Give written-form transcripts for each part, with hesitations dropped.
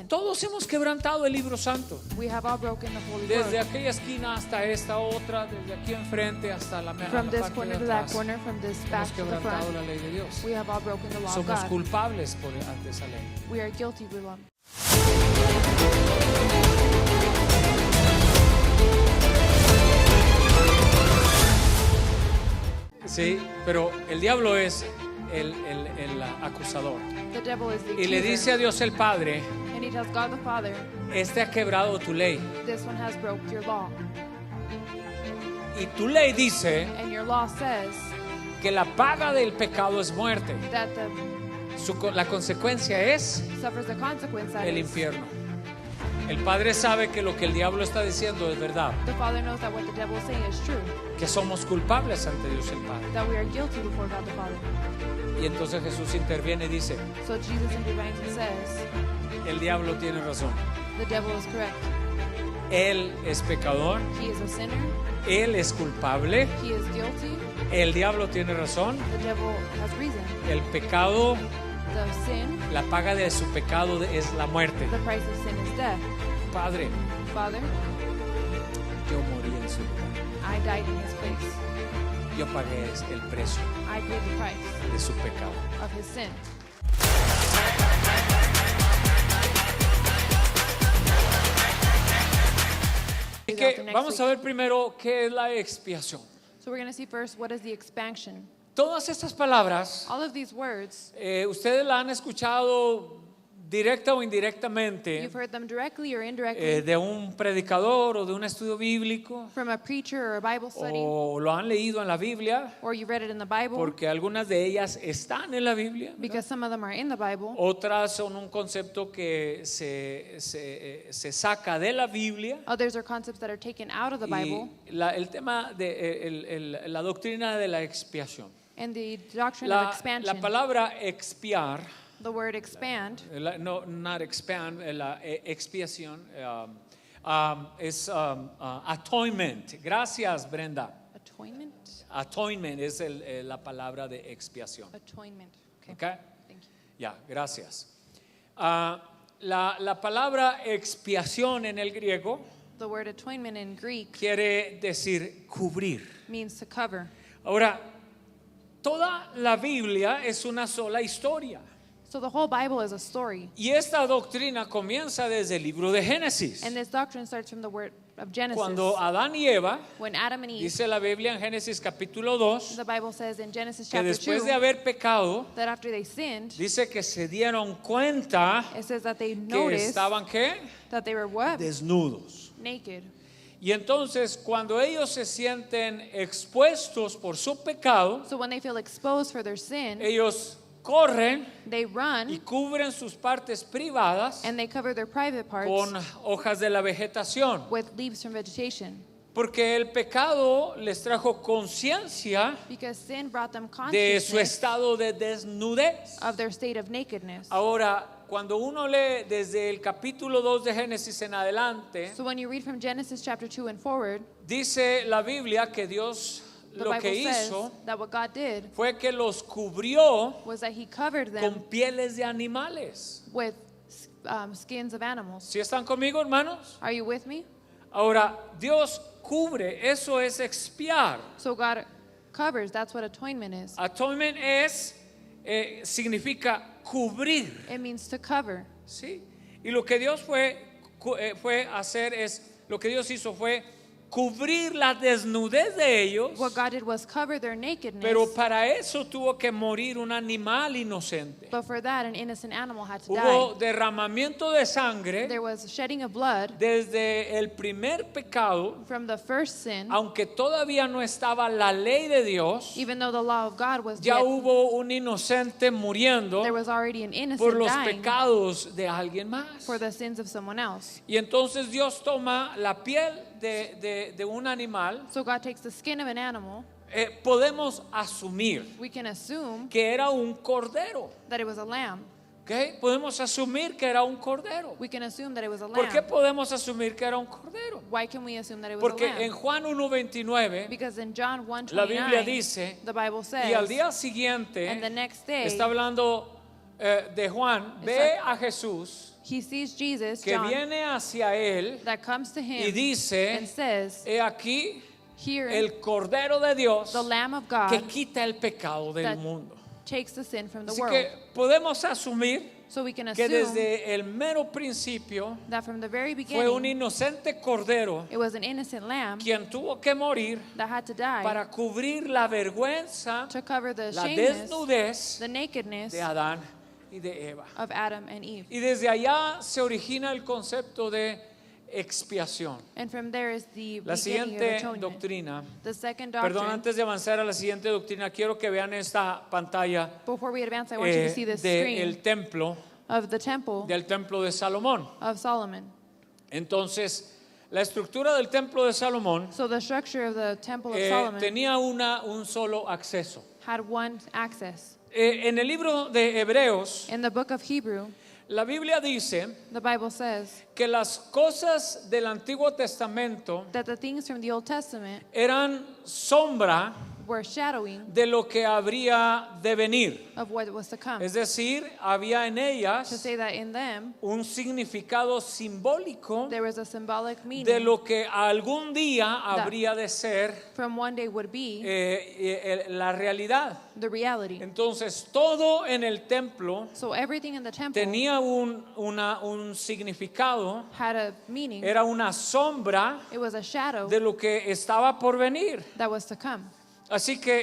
Todos hemos quebrantado el libro santo. We have all broken the holy Desde word. aquella esquina hasta esta otra, desde aquí enfrente hasta la From this parte corner de to that atrás. corner, from this back Hemos to the quebrantado front, la ley de Dios. we have all broken the law of Somos God. culpables ante esa ley. We are guilty of the law. Sí, pero el diablo es el acusador. The devil is the Y le dice a accuser. Dios el Padre, And he tells God the Father, este ha quebrado tu ley. this one has broke your law. Y tu ley dice And your law says que la paga del pecado es muerte. that La consecuencia es suffers the consequence that el is. infierno. El Padre sabe que lo que el diablo está diciendo es verdad, The Father knows that what the devil is saying is true, que somos culpables ante Dios el Padre. that we are guilty before God the Father. Y entonces Jesús interviene y dice, So Jesus intervenes and says, el diablo tiene razón. the devil is correct. Él es pecador, He is a sinner. él es culpable, He is guilty. el diablo tiene razón, The devil has reason. el pecado, The sin, la paga de su pecado es la muerte. the price of sin is death. Padre, Father, yo morí en su lugar, I died in his place. yo pagué el precio I paid the price de su pecado. of his sin. Así que vamos a ver primero qué es la expiación. So we're going to see first, what is the expansion? Todas estas palabras, All of these words, ustedes la han escuchado directa o indirectamente you've heard them directly or indirectly de un predicador o de un estudio bíblico, from a preacher or a Bible study, o lo han leído en la Biblia, or you read it in the Bible, porque algunas de ellas están en la Biblia, ¿verdad? because some of them are in the Bible. Otras son un concepto que se saca de la Biblia. Others are concepts that are taken out of the Bible. Y el tema de la doctrina de la expiación. And the doctrine of La expansion, palabra expiar, the word expand, no, not expand, la expiación es atonement. Gracias, Brenda. atonement, Atonement es la palabra de expiación. atonement. Okay. Okay? Thank you. Ya, gracias. La palabra expiación en el griego The word atonement in Greek quiere decir cubrir. means to cover. Ahora, toda la Biblia es una sola historia. So the whole Bible is a story. Y esta doctrina comienza desde el libro de Génesis. And this doctrine starts from the word of Genesis. Cuando Adán y Eva, When Adam and Eve, dice la Biblia en Génesis capítulo 2, the Bible says in Genesis que chapter después 2, de haber pecado, that after they sinned, dice que se dieron cuenta it says that they que noticed estaban ¿qué? that they were what? Desnudos. Naked. Y entonces cuando ellos se sienten expuestos por su pecado, So when they feel exposed for their sin, ellos corren they y run cubren sus partes privadas and they cover their private parts con hojas de la vegetación. with leaves from vegetation. Porque el pecado les trajo conciencia Because sin brought them de su consciousness estado de desnudez. of their state of nakedness. Ahora, cuando uno lee desde el capítulo 2 de Génesis en adelante, So when you read from Genesis chapter 2 and forward, dice la Biblia que Dios the lo que Bible says hizo that what God did fue que los cubrió was that he covered them con pieles de animales. with skins of animals. ¿Sí están conmigo, hermanos? Are you with me? Ahora, Dios cubre, eso es expiar. So God covers, that's what atonement is. Atonement significa cubrir, It means to cover. ¿sí? Y lo que Dios fue hacer lo que Dios hizo fue cubrir la desnudez de ellos, What God did was cover their nakedness, pero para eso tuvo que morir un animal inocente. but for that an innocent animal had to Hubo die. derramamiento de sangre There was shedding of blood desde el primer pecado, from the first sin, aunque todavía no estaba la ley de Dios, even though the law of God was ya yet, hubo un inocente muriendo there was already an por innocent los dying pecados de alguien más. for the sins of someone else. Y entonces Dios toma la piel de un animal. So God takes the skin of an animal. Podemos asumir We can assume que era un cordero. that it was a lamb. ¿Okay? Podemos asumir que era un cordero. We can assume that it was a ¿Por qué lamb. podemos asumir que era un cordero? Why can we assume that it was Porque a en lamb? Juan 1:29 Because in John la Biblia 1:29, dice, the Bible y al says, día siguiente and the next day, está hablando de Juan ve a Jesús he sees Jesus, que John, viene hacia él that comes to y him and dice, says, he aquí here el Cordero de Dios the Lamb of que God quita el pecado del that mundo. takes the sin from the Así world. que podemos asumir So we can que assume desde el mero principio that from the very fue un beginning inocente cordero it was an innocent lamb quien tuvo que morir that had to die para cubrir la vergüenza, to cover the la shameness, desnudez the nakedness de Adán y de Eva. of Adam and Eve. Y desde allá se origina el concepto de expiación. And from there is the La beginning of siguiente atonement. doctrina, The second perdón, doctrine, antes de avanzar a la siguiente doctrina, quiero que vean esta pantalla before we advance, I want you to see this del screen templo, of the temple del templo de Salomón. of Solomon. Entonces, la estructura del templo de Salomón So the structure of the temple of Solomon tenía un solo acceso. had one access. En el libro de Hebreos, In the book of Hebrew, la Biblia dice the Bible says que las cosas del Antiguo Testamento that the things from the Old Testament eran sombra were shadowing de lo que habría de venir. of what was to come. Es decir, había en To ellas say that in them un significado simbólico there was a symbolic de meaning lo que algún día habría de ser from one day would be la realidad. the reality. Entonces, todo en el templo So everything in the temple tenía un significado, had a meaning. era una sombra It was a shadow de lo que estaba por venir. that was to come. Así que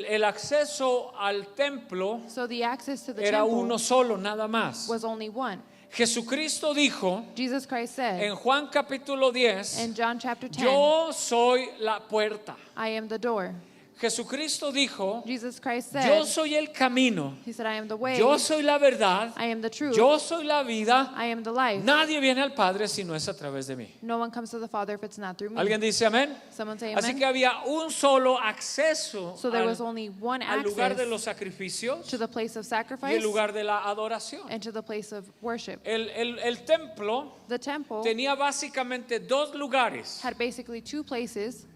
el acceso al templo So the access to the era temple uno solo, nada más. was only one. Jesucristo dijo Jesus Christ said en Juan capítulo 10, in John chapter 10, yo soy la puerta. I am the door. Jesucristo dijo, Jesus Christ yo said, soy el camino, he said, I am the way, yo soy la verdad, I am the truth, yo soy la vida. I am the life. Nadie viene al Padre si no es a través de mí. No one comes to the Father if it's not through me. ¿Alguien dice amén? Someone say Así amen. que había un solo acceso So there was only one al lugar de access los sacrificios to the place of y sacrifice el lugar de la adoración. and to the place of worship. El templo The temple tenía básicamente dos lugares. had basically two places.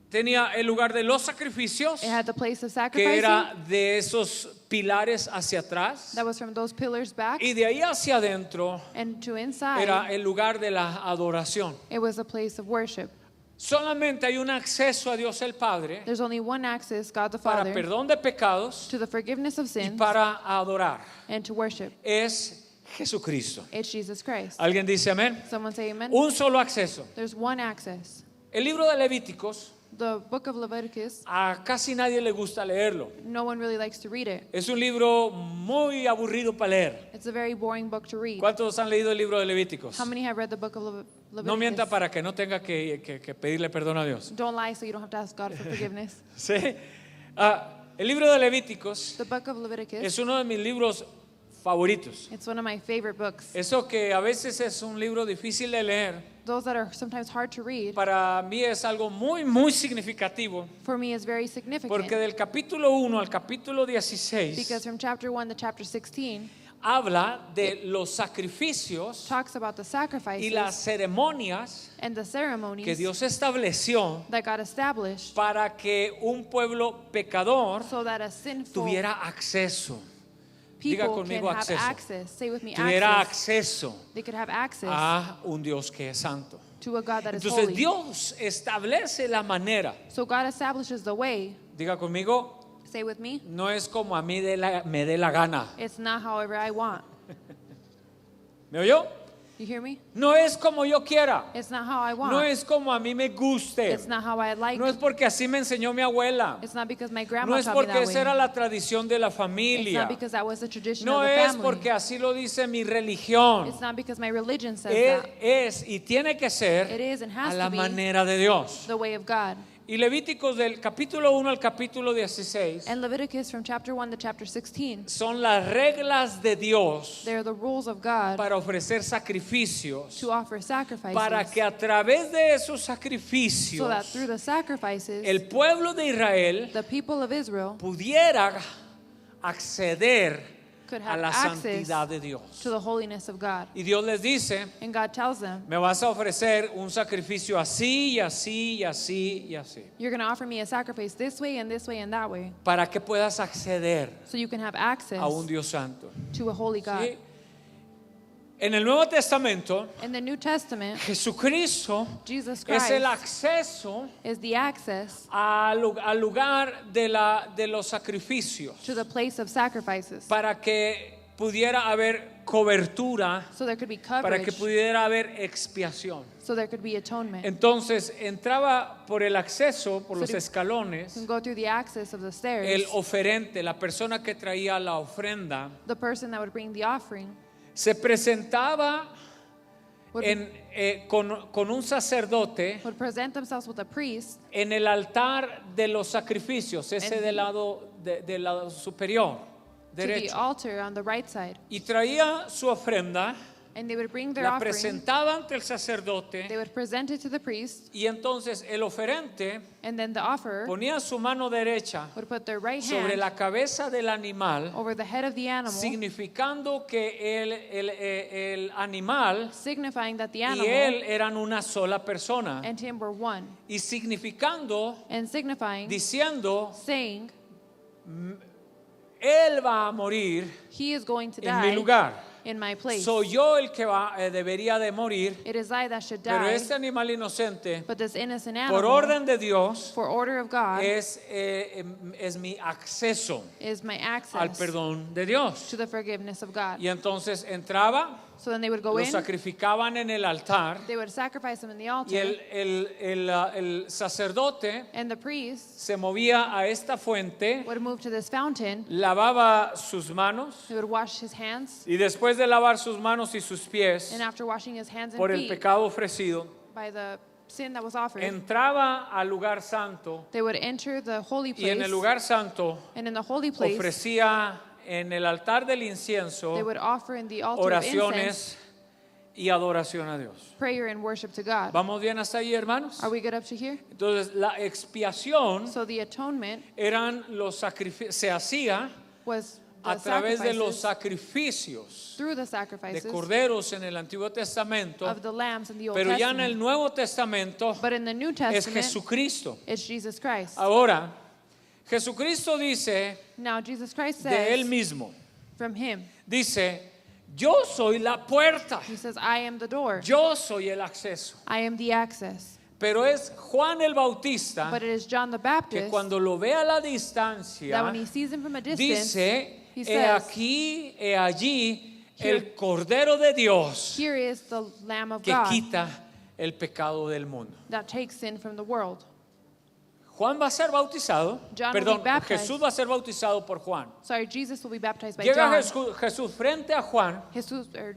Tenía el lugar de los sacrificios, It had the place of que sacrificing era de esos pilares hacia atrás, that was from those pillars back, y de ahí hacia adentro and to inside era el lugar de la adoración. it was a place of worship. Solamente hay un acceso a Dios el Padre There's only one access, God the para Father, perdón de pecados to the forgiveness of y sins para adorar. and to worship. Es Jesucristo. It's Jesus Christ. ¿Alguien dice amén? Someone say amen. Un solo acceso. There's one access. El libro de Levíticos, The book of Leviticus, a casi nadie le gusta leerlo. no one really likes to read it. Es un libro muy aburrido para leer. It's a very boring book to read. ¿Cuántos han leído el libro de Levíticos? How many have read the book of Leviticus? No mienta para que no tenga que pedirle perdón a Dios. Don't lie so you don't have to ask God for forgiveness. ¿Sí? El libro de Levíticos The book of Leviticus, es uno de mis libros favoritos. it's one of my favorite books. Eso que a veces es un libro difícil de leer, Those that are sometimes hard to read, para mí es algo muy significativo, for me is very significant. porque del capítulo 1 al capítulo Because 16 from chapter 1 to chapter 16 habla de los sacrificios talks about the y sacrifices las ceremonias and the ceremonies que Dios estableció that God established para que un pueblo pecador so that a sinful tuviera acceso. Diga people can conmigo have acceso. access. Say with me, Tuviera access. acceso They could have access a un Dios que es santo. to a God that is Entonces holy. Dios establece la manera. So God establishes the way. Diga conmigo, Say with me, no es como a mí me dé la gana. it's not however I want. ¿Me oyó? You hear me? No es como yo quiera. It's not how I want. No es como a mí me guste. It's not how I like. No es porque así me enseñó mi abuela. It's not because my No grandma es taught me porque that esa way. era la tradición de la It's familia. not because that was the tradition No of the es family. porque así lo dice mi religión. It's not because my religion says that. Es y tiene que It ser is and has a la to be manera de Dios. the way of God. Y Levíticos del capítulo 1 al capítulo 16 And Leviticus from chapter 1 to chapter 16, son las reglas de Dios they're the rules of God para ofrecer sacrificios, to offer sacrifices para que a través de esos so that sacrificios through the sacrifices, el pueblo de Israel the people of Israel pudiera acceder could a have la access santidad de Dios. to the holiness of God. Y Dios les dice, And God tells them, me vas a ofrecer un sacrificio así y así y así y así, you're going to offer me a sacrifice this way and this way and that way, para que puedas acceder so you can have access a un Dios santo. to a holy God. ¿Sí? En el Nuevo Testamento, In the New Testament, Jesucristo Jesus es Christ el acceso is the access al lugar de los sacrificios, to the place of sacrifices, para que pudiera haber cobertura, so there could be para que coverage, pudiera haber expiación. so there could be atonement. Entonces entraba por el acceso, por los So escalones, You can go through the access of the stairs. el oferente, la persona que traía la ofrenda, The person that would bring the offering se presentaba would, con un sacerdote would present themselves with a priest en el altar de los sacrificios, ese del lado superior, to the derecho. altar on the right side, Y traía su ofrenda, and they would bring their la offering. presentaba ante el sacerdote, They would present it to the priest, y entonces el oferente and then the offerer ponía su mano derecha would put their right sobre hand la cabeza del animal, over the head of the animal, significando que el animal signifying that the y animal él eran una sola persona, and him were one, y significando, and signifying, diciendo, saying, él va a morir he is going to en mi die lugar. in my place. Soy yo el que debería de morir, It is I that should pero die, este animal inocente, but this innocent por animal, orden de Dios, for order of God, es mi acceso is my al access perdón de Dios. to the forgiveness of God. Y entonces entraba, So then they would go lo in, sacrificaban en el altar, they would sacrifice him in the y altar, el sacerdote and the priest se movía a esta fuente, would move to this fountain. lavaba sus manos, He would wash his hands, y después de lavar sus manos y sus pies and after washing his hands and por el feet pecado ofrecido, by the sin that was offered, entraba al lugar santo, they would enter the holy y en el place, lugar santo and in the holy place, ofrecía en el altar del they incienso would offer in the altar of incense oraciones y adoración a Dios. prayer and worship to God. ¿Vamos bien hasta ahí, hermanos? Are we good up to here? Entonces, la expiación So the atonement eran los sacrificios, se hacía was a the través de los sacrifices sacrificios through the de sacrifices corderos en el Antiguo Testamento, of the lambs in the Old pero ya en Testament. el Nuevo Testamento But in the New es Testament, Jesucristo. it's Jesus Christ. Ahora, Jesucristo dice Now Jesus Christ de él says mismo, from him, dice, yo soy la puerta, he says, I am the door, yo soy el acceso. I am the access. Pero es Juan el Bautista But it is John the que Baptist cuando lo ve a la that distancia, when he sees him from a distance, dice, he he says, aquí, he allí, Here- el Cordero de Dios here is the Lamb of que God quita el pecado del mundo. that takes sin from the world. Juan va a ser bautizado, John will perdón, be baptized. Jesús va a ser bautizado por Juan. Sorry, Jesus will be baptized by Llega John. Jesús frente a Juan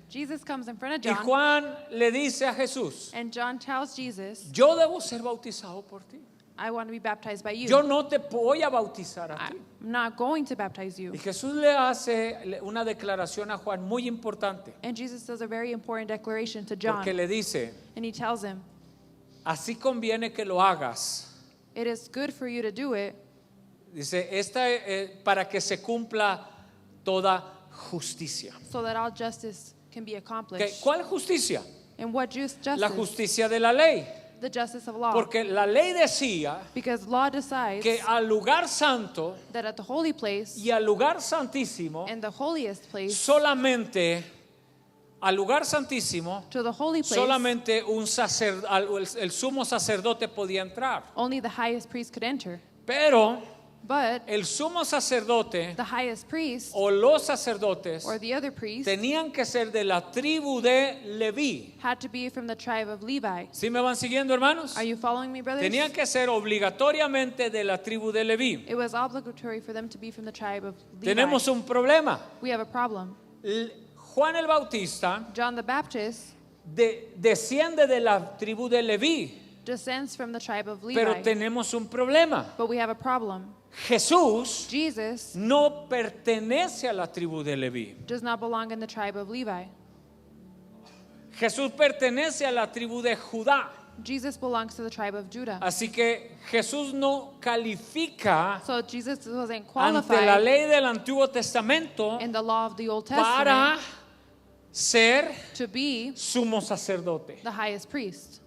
Jesus comes in front of y John, Juan le dice a Jesús, and John tells Jesus, yo debo ser bautizado por ti. I want to be baptized by you. Yo no te voy a bautizar a ti. I'm not going to baptize you. Y Jesús le hace una declaración a Juan muy importante, And Jesus does a very important declaration to John, porque le dice, and he tells him, así conviene que lo hagas. it is good for you to do it, Dice, para que se cumpla toda justicia. so that all justice can be accomplished. ¿Cuál justicia? And what justice? La justicia de la ley. The justice of law. Porque la ley decía Because law decides que al lugar santo that at the holy place y al lugar santísimo, and the holiest place, solamente al lugar santísimo, to the holy place, solamente el sumo sacerdote podía entrar. only the highest priest could enter. Pero But el sumo sacerdote the highest priest o los sacerdotes or the other priest tenían que ser de la tribu de Leví. had to be from the tribe of Levi. ¿Sí me van siguiendo, hermanos? Are you following me, brothers? Tenían que ser obligatoriamente de la tribu de Leví. It was obligatory for them to be from the tribe of Levi. Tenemos un problema. We have a problem. Juan el Bautista John the Baptist desciende de la tribu de Leví, descends from the tribe of Levi. pero tenemos un problema. But we have a problem. Jesús Jesus no pertenece a la tribu de Leví. does not belong in the tribe of Levi. Jesús pertenece a la tribu de Judá. Jesus belongs to the tribe of Judah. Así que Jesús no califica So Jesus wasn't ante la qualified ley del Antiguo Testamento in the law of the Old para Testament ser to be sumo sacerdote. the highest priest.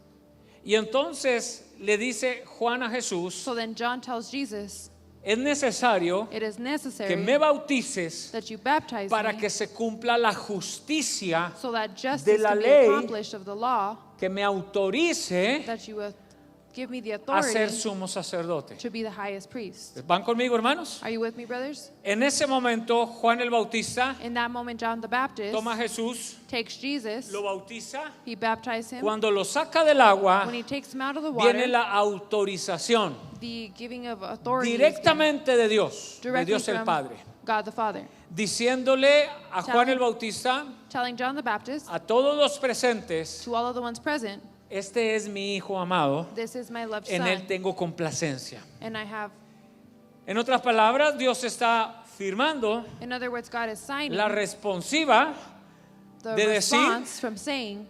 Y entonces le dice Juan a Jesús, So then John tells Jesus, es necesario it is que necessary me bautices that you baptize para me que se cumpla la justicia so that de justice la can be ley accomplished of the law, que me autorice that you will give me the a authority ser sumo sacerdote. to be the highest priest. ¿Van conmigo, hermanos? Are you with me, brothers? En ese momento, Juan el Bautista In that moment, John the Baptist toma a Jesús, takes Jesus, lo bautiza. he baptized him. Cuando lo saca del agua, When he takes him out of the viene water, la autorización the giving of authority is directamente de Dios, de directly Dios el from Padre, God the Father, diciéndole a Juan Telling- el Bautista, telling John the Baptist, a todos los presentes, to all of the ones present, este es mi Hijo amado, this is my loved en él son, tengo complacencia. and I have, En otras palabras, Dios está firmando in other words, God is signing la responsiva the de decir, response from saying,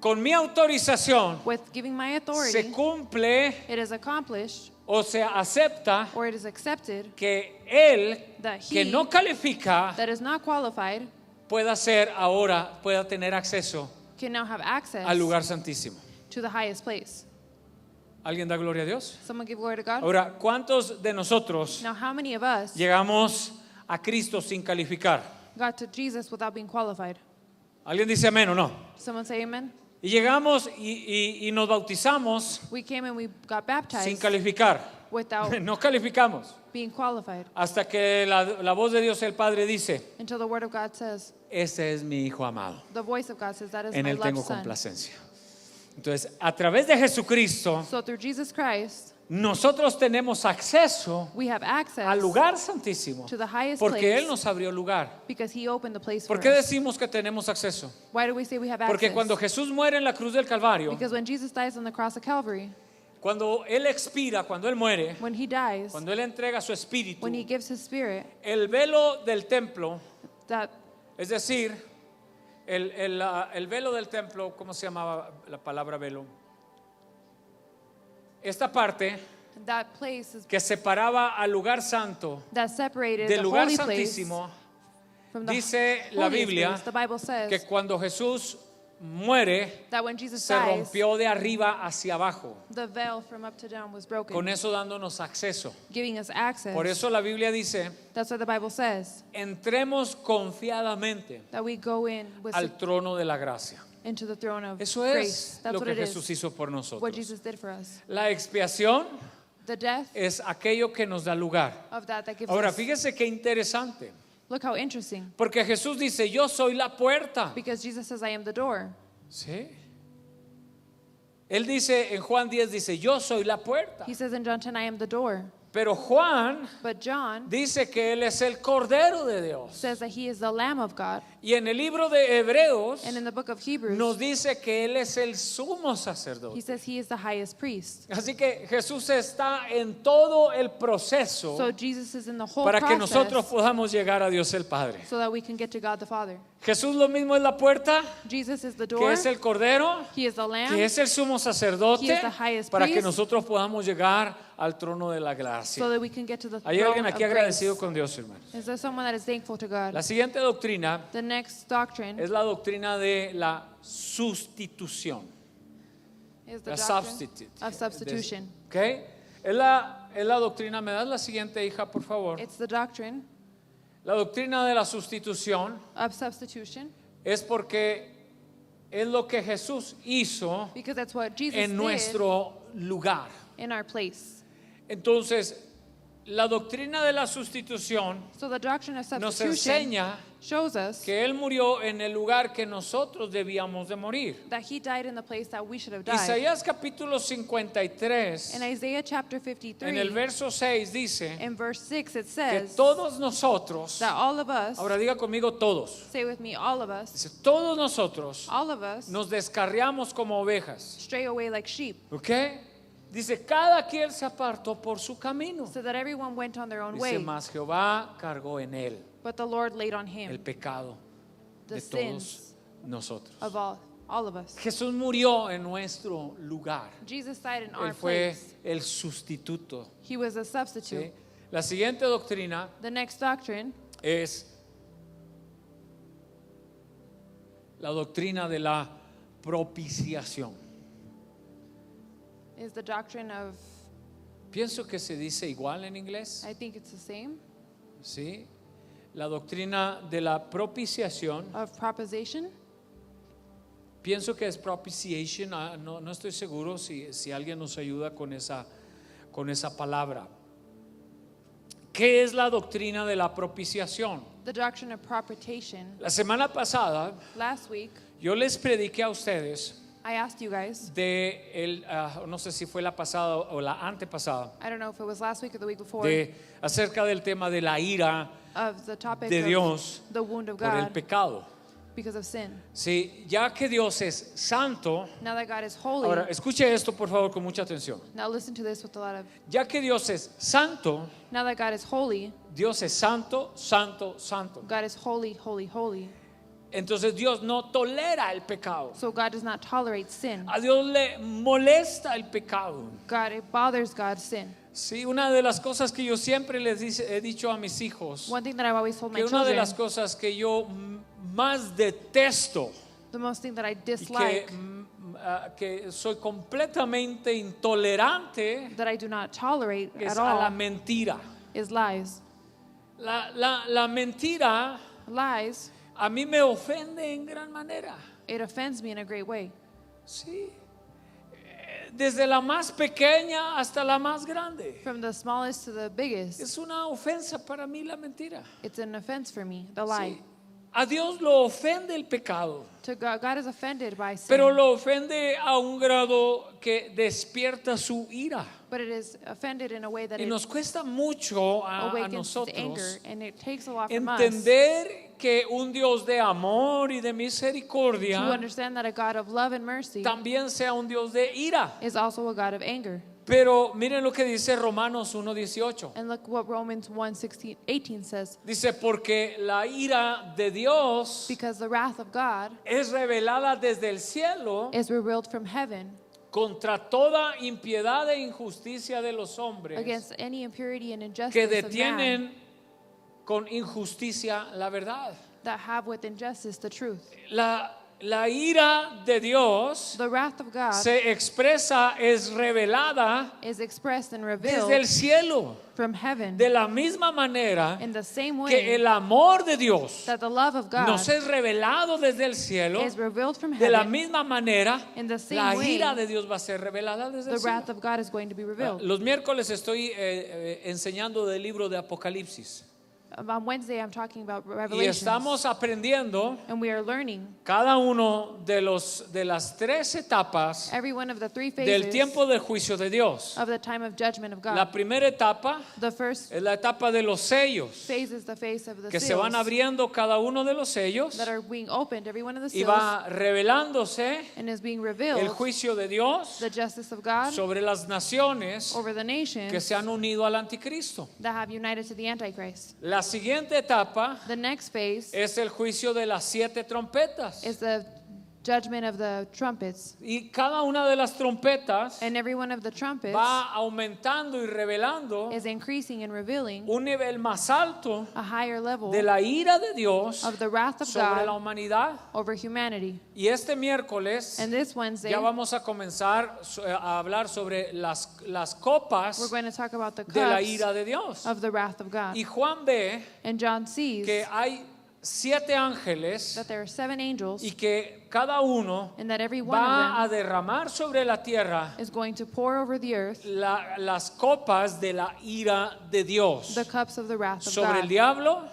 con mi autorización with giving my se authority, cumple it is accomplished, o se acepta or it is accepted, que él, that que he no califica, that is not qualified pueda ser ahora, pueda tener acceso can now have access al lugar santísimo. to the highest place. ¿Alguien da gloria a Dios? Someone give glory to God. Ahora, ¿cuántos de nosotros Now, how many of us llegamos a Cristo sin calificar? got to Jesus without being qualified? ¿Alguien dice amén o no? Someone say amen. Y llegamos y nos bautizamos We came and we got sin baptized calificar. without No calificamos. being qualified Hasta que la voz de Dios el Padre dice, until the word of God says, este es mi Hijo amado. the voice of God says, that is En my él loved tengo son. complacencia. Entonces, a través de Jesucristo, So through Jesus Christ, nosotros tenemos acceso we have access al lugar santísimo. to the highest Porque place Él nos abrió lugar. because he opened the place for ¿Por qué us. decimos que tenemos acceso? Why do we say we have Porque access? cuando Jesús muere en la cruz del Calvario, Because when Jesus dies on the cross of Calvary, cuando Él expira, cuando Él muere, when he dies, cuando Él entrega su espíritu, when he gives his spirit, el velo del templo, that es decir, el velo del templo, ¿cómo se llamaba la palabra velo? Esta parte place is, que separaba al lugar santo that separated del the lugar holy place santísimo, from the dice la holiest Biblia place. The Bible says que cuando Jesús muere, that when Jesus se dies, rompió de arriba hacia abajo, the veil from up to down was broken, con eso dándonos acceso. giving us access. Por eso la Biblia dice, That's what the Bible says, entremos confiadamente that we go in with al trono de la gracia. into the throne of Eso grace. es That's lo what que it Jesús is, hizo por what nosotros. Jesus did for us. La expiación The death es aquello que nos da lugar. of that gives Ahora, us. fíjese qué interesante, Look how interesting. porque Jesús dice, yo soy la puerta. Because Jesus says, I am the door. ¿Sí? Él dice, en Juan 10 dice, yo soy la puerta. He says in John 10, I am the door. Pero Juan But John dice que Él es el Cordero de Dios. says that he is the Lamb of God. Y en el libro de Hebreos And in the book of Hebrews, nos dice que Él es el sumo he sacerdote. says he is the highest priest. Así que Jesús está en todo el proceso So Jesus is in the whole para que process nosotros podamos llegar a Dios el Padre. so that we can get to God the Father. Jesús lo mismo es la puerta, Jesus is the que door. es el Cordero, He is the Lamb. que es el sumo He sacerdote, is the highest para que priest. nosotros podamos llegar al trono de la gracia. So that we can get to the ¿Hay throne alguien of aquí grace. agradecido con Dios, hermano? Is there someone that is thankful to God? La siguiente doctrina The next doctrine es la doctrina de la sustitución. is the La doctrine substitute. of substitution. ¿Ok? Es la doctrina, ¿me das la siguiente, hija, por favor? It's the doctrine La doctrina de la sustitución of substitution es porque es lo que Jesús hizo because that's what Jesus en did nuestro lugar. in our place. Entonces, la doctrina de la sustitución So the doctrine of nos substitution enseña shows us que Él murió en el lugar que nosotros debíamos de morir. that he died in the place that we should have died. Isaías capítulo 53, In Isaiah chapter 53, en el verso 6 dice in verse 6, it que says todos nosotros, that all of us, ahora diga conmigo todos, say with me, all of us, dice, todos nosotros all of us, nos descarriamos como ovejas. stray away like sheep, ¿Ok? Dice, cada quien se apartó por su camino. so that everyone went on their own Dice, way. mas Jehová cargó en él But the Lord laid on el him pecado the de sins todos nosotros. of all All of us. Jesús murió en nuestro lugar. Jesus died in our Él fue place. el sustituto. He was a substitute. ¿Sí? La siguiente doctrina The next doctrine es la doctrina de la propiciación. is the doctrine of, Pienso que se dice igual en inglés. I think it's the same, ¿Sí? La doctrina de la propiciación. of proposition. Pienso que es propitiation. No estoy seguro si alguien nos ayuda con esa palabra. ¿Qué es la doctrina de la propiciación? The doctrine of propitiation. La semana pasada Last week, yo les prediqué a ustedes I asked you guys, no sé si fue la pasada o la antepasada, I don't know if it was last week or the week before, acerca del tema de la ira of the topic de of Dios the wound of por el God pecado. because of sin. Sí, ya que Dios es santo. Now that God is holy, Ahora, escuche esto por favor con mucha atención. now listen to this with a lot of, Ya que Dios es santo, now that God is holy, Dios es santo, santo, santo. God is holy, holy, holy. Entonces Dios no tolera el pecado. So God does not tolerate sin. A Dios le molesta el pecado. God, it bothers God sin. Sí, una de las cosas que yo siempre he dicho a mis hijos, One thing that I've always told my que una de children, las cosas que yo más detesto the most thing that I y dislike, que soy completamente intolerante that I do not tolerate es at a la all, mentira. is lies. La mentira Lies, a mí me ofende en gran manera. it offends me in a great way. Sí. Desde la más pequeña hasta la más grande. From the smallest to the biggest, Es una ofensa para mí la mentira. it's an offense for me, the lie. Sí. A Dios lo ofende el pecado, To God, God is offended by sin, pero lo ofende a un grado que despierta su ira. but it is offended in a way that Y it nos cuesta mucho a awakens to anger, nosotros and it takes a lot from us entender que un Dios de amor y de to misericordia understand that a God of love and mercy también sea un Dios de ira. is also a God of anger. Pero miren lo que dice Romanos 1:18. And look what Romans 1:18 says. Dice, porque la ira de Dios Because the wrath of God es revelada desde el cielo is revealed from heaven contra toda impiedad e injusticia de los hombres against any impurity and que injustice of man detienen con injusticia la verdad. that have with injustice the truth. La ira de Dios The wrath of God se expresa, es revelada is expressed and desde el revealed cielo, from heaven de la misma manera in the same que way el amor de Dios that the love of God nos es revelado desde el cielo. is revealed from De la heaven. misma manera, In the same la way, ira de Dios va a ser revelada desde The el cielo. wrath of God is going to be revealed. Los miércoles estoy enseñando del libro de Apocalipsis On Wednesday, I'm talking about y Revelations, estamos aprendiendo and we are learning cada uno de las tres etapas every one of the three del phases tiempo del juicio de Dios. of the time of judgment of God. La primera etapa The first es la etapa de los sellos, phase is the phase of the que se van seals abriendo cada uno de los sellos that are being opened, every one of the y seals, va revelándose and is being el revealed juicio de Dios the justice of God sobre las naciones over the que nations se han unido al anticristo. that have united to the Antichrist. La siguiente etapa The next phase es el juicio de las 7 trompetas. is the judgment of the trumpets. Y cada una de las trompetas And every one of the trumpets va aumentando y revelando is increasing and revealing un nivel más alto a higher level de la ira de Dios of the wrath of sobre la God humanidad. over humanity. Y este miércoles And this Wednesday, ya vamos a comenzar a hablar sobre las copas we're going to talk about the de la cups ira de Dios. of the wrath of God. Y Juan ve And John sees que hay 7 ángeles that there are 7 angels, y que cada uno and that every one va a of them derramar sobre la tierra is going to pour over the earth las copas de la ira de Dios the cups of the wrath of sobre el God. diablo,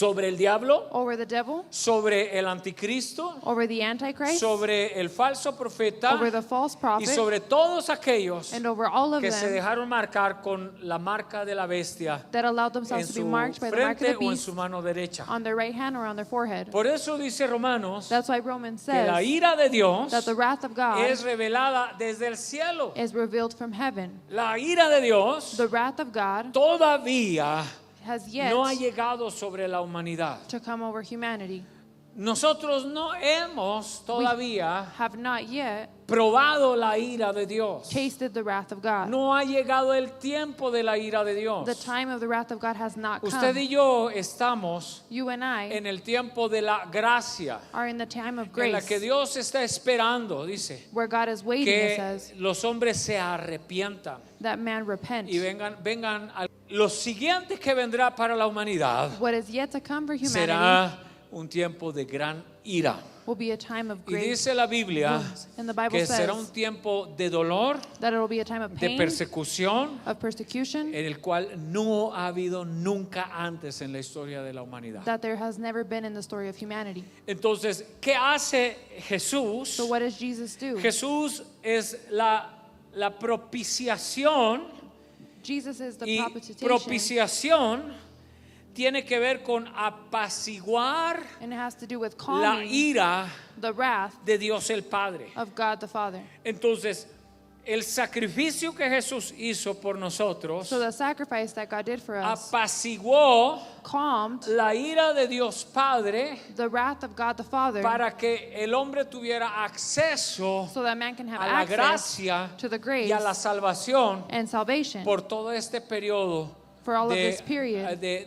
Over the devil, sobre el anticristo, over the Antichrist, sobre el falso profeta over the false y prophet, sobre todos aquellos and over all of que se them dejaron marcar con la marca de la bestia that allowed en themselves to be su marked by the mark of frente the o en beast su mano derecha. on their right hand or on their forehead. Por eso dice Romanos That's why Romans que la says ira de Dios that the wrath of God es revelada desde el cielo. is revealed from heaven. La ira de Dios The wrath of God todavía has yet no ha llegado sobre la humanidad. to come over humanity. nosotros no hemos todavía have not yet probado la ira de Dios. tasted the wrath of God. No ha llegado el tiempo de la ira de Dios. The time of the wrath of God has not Usted come. y yo estamos You and I en el tiempo de la gracia, are in the time of en la grace, que Dios está esperando, dice, where God is waiting, it que says, los hombres se arrepientan that man repent. y vengan lo siguiente que vendrá para la humanidad What is yet to come for humanity será un tiempo de gran ira. will be a time of Y great dice la Biblia wounds. And the Bible que será says un tiempo de dolor, that it will be a time of de pain, persecución, of persecution, en el cual no ha habido nunca antes en la historia de la humanidad. that there has never been in the story of humanity. Entonces, ¿qué hace Jesús? So what does Jesus do? Jesús es la propiciación, Jesus is the y propitiation, propiciación tiene que ver con apaciguar and it has to do with la calming ira the wrath de Dios el Padre. of God the Father. Entonces, el sacrificio que Jesús hizo por nosotros So the sacrifice that God did for us apaciguó calmed la ira de Dios Padre the wrath of God the Father, para que el hombre tuviera acceso so that man can have a la access gracia to the y grace a la salvación and salvation por todo este periodo for all of de, this period de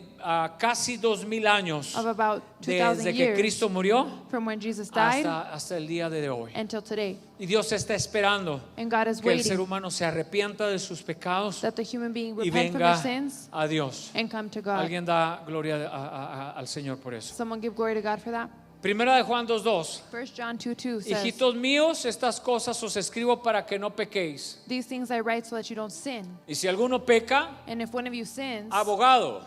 casi 2000 años of about 2,000 desde que years Cristo murió from when Jesus died hasta el día de hoy. until today. Y Dios está esperando And God is que el ser waiting humano se arrepienta de sus pecados that the human being y repent from their venga sins a Dios. and come to God. Alguien da gloria al Señor por eso. Someone give glory to God for that. Primera de Juan 2:2. 1 John 2:2 says, Hijitos míos, estas cosas os escribo para que no pequéis. these things I write so that you don't sin. Y si alguno peca, And if one of you sins, abogado.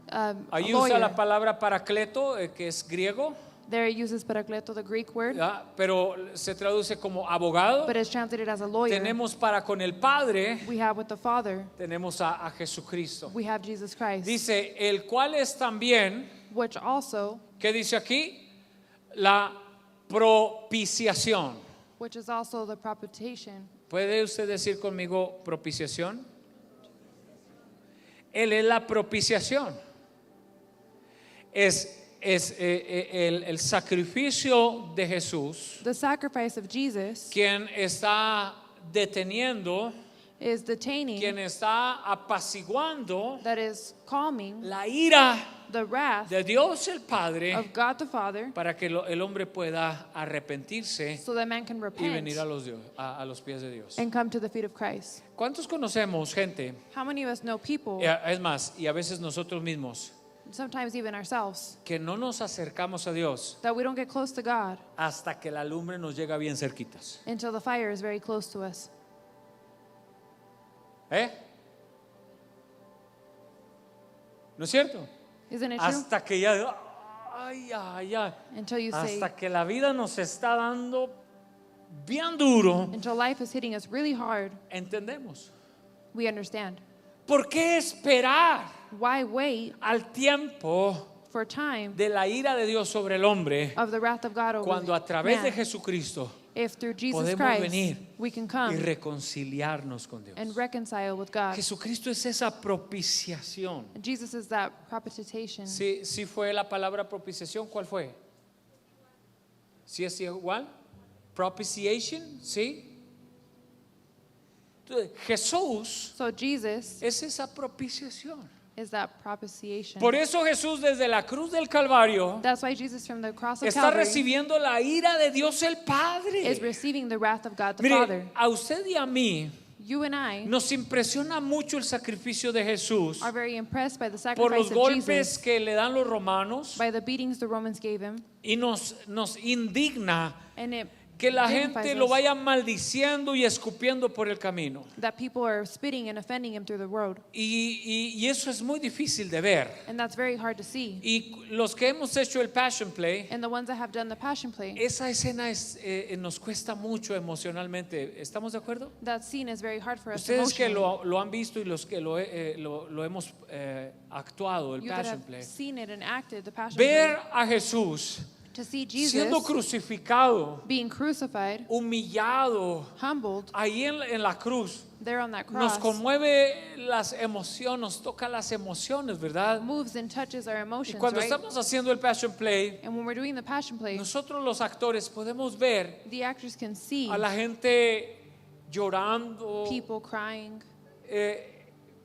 a Ahí usa la lawyer, palabra paracleto, que es griego, there it uses parakleto, the Greek word, ¿ya? Pero se traduce como abogado. but it's translated as a lawyer. Tenemos para con el Padre, We have with the Father, tenemos a Jesucristo. we have Jesus Christ, Dice, el cual es también, which also, ¿qué dice aquí? La propiciación. which is also the propitiation. ¿Puede usted decir conmigo propiciación? Él es la propiciación. Es el sacrificio de Jesús The sacrifice of Jesus quien está deteniendo, is detaining, quien está apaciguando that is calming la ira the wrath de Dios el Padre of God the Father, para que el hombre pueda arrepentirse so that man can y repent venir a los pies de Dios. and come to the feet of Christ. ¿Cuántos conocemos gente? How many of us know people, Es más, y a veces nosotros mismos, sometimes even ourselves, que no nos acercamos a Dios that we don't get close to God hasta que la lumbre nos llega bien cerquitas? until the fire is very close to us? ¿No es cierto? Isn't it true? Hasta que ya, ay, ay, ay, Until you say, hasta que la vida nos está dando bien duro, until life is hitting us really hard, entendemos. we understand. ¿Por qué esperar Why wait al tiempo for time de la ira de Dios sobre el hombre of the wrath of God over cuando a través de man, Jesucristo if through Jesus podemos Christ venir we can y come reconciliarnos con Dios? and reconcile with God? Jesucristo es esa propiciación. Jesus is that propitiation. Sí fue la palabra propiciación, ¿cuál fue? ¿Sí es igual? Propitiation, ¿sí? Entonces, Jesús So Jesus es esa propiciación. is that propitiation. Por eso Jesús desde la cruz del Calvario That's why Jesus from the cross of está Calvary recibiendo la ira de Dios el is Padre. receiving the wrath of God the Mire, Father. a usted y a mí You and I nos impresiona mucho el sacrificio de Jesús are very impressed by the por los sacrifice of golpes Jesus, que le dan los romanos, by the beatings the Romans gave him, y nos indigna and it que la dignifies gente lo us vaya maldiciendo y escupiendo por el camino. that people are spitting and offending him through the road. Y eso es muy difícil de ver. And that's very hard to see. Y los que hemos hecho el Passion Play, And the ones that have done the Passion Play, esa escena nos cuesta mucho emocionalmente. ¿Estamos de acuerdo? that scene is very hard for us Ustedes que emotionally. lo han visto y los que lo hemos actuado, el You that Passion have Play. seen it and acted the Passion Ver Play, a Jesús To see siendo Jesus crucificado, being crucified, humillado, humbled, ahí en la cruz, there on that nos cross, conmueve las emociones, nos toca las emociones, ¿verdad? moves and touches our Y emotions, cuando right? estamos haciendo el Passion Play, And when we're doing the Passion Play, nosotros los actores podemos ver the actors can see a la gente llorando, people crying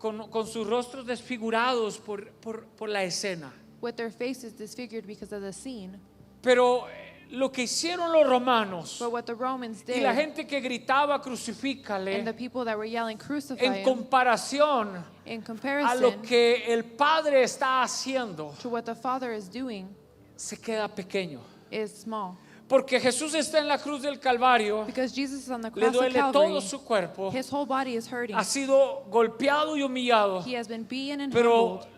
con sus rostros desfigurados por la escena. with their faces disfigured because of the scene. Pero lo que hicieron los romanos But what the Romans y la did, gente que gritaba and the crucifícale, people that were yelling, crucify en him, comparación in a comparison lo que el Padre está haciendo, to what the Father is doing, se queda pequeño. is small. Porque Jesús está en la cruz del Calvario, Because Jesus is on the le cross of duele Calvary, todo su cuerpo, his whole body is hurting. ha sido golpeado y humillado, He has been beaten and pero humbled.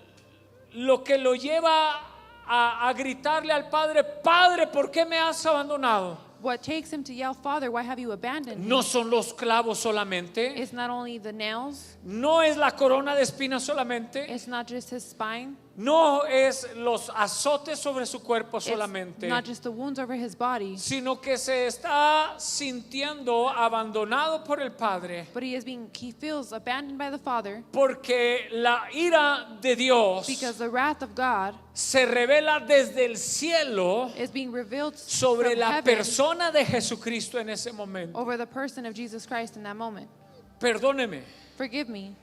lo que lo lleva a gritarle al Padre, Padre, ¿por qué me has abandonado? What takes him to yell, Father, why have you abandoned me? No son los clavos solamente, It's not only the nails, no es la corona de espinas solamente, it's not just his spine, no es los azotes sobre su cuerpo it's solamente, not just the wounds over his body, sino que se está sintiendo abandonado por el Padre, but he feels abandoned by the Father porque la ira de Dios because the wrath of God se revela desde el cielo is being revealed sobre from la heaven persona de Jesucristo en ese momento. over the person of Jesus Christ in that moment. Perdóneme, Forgive me.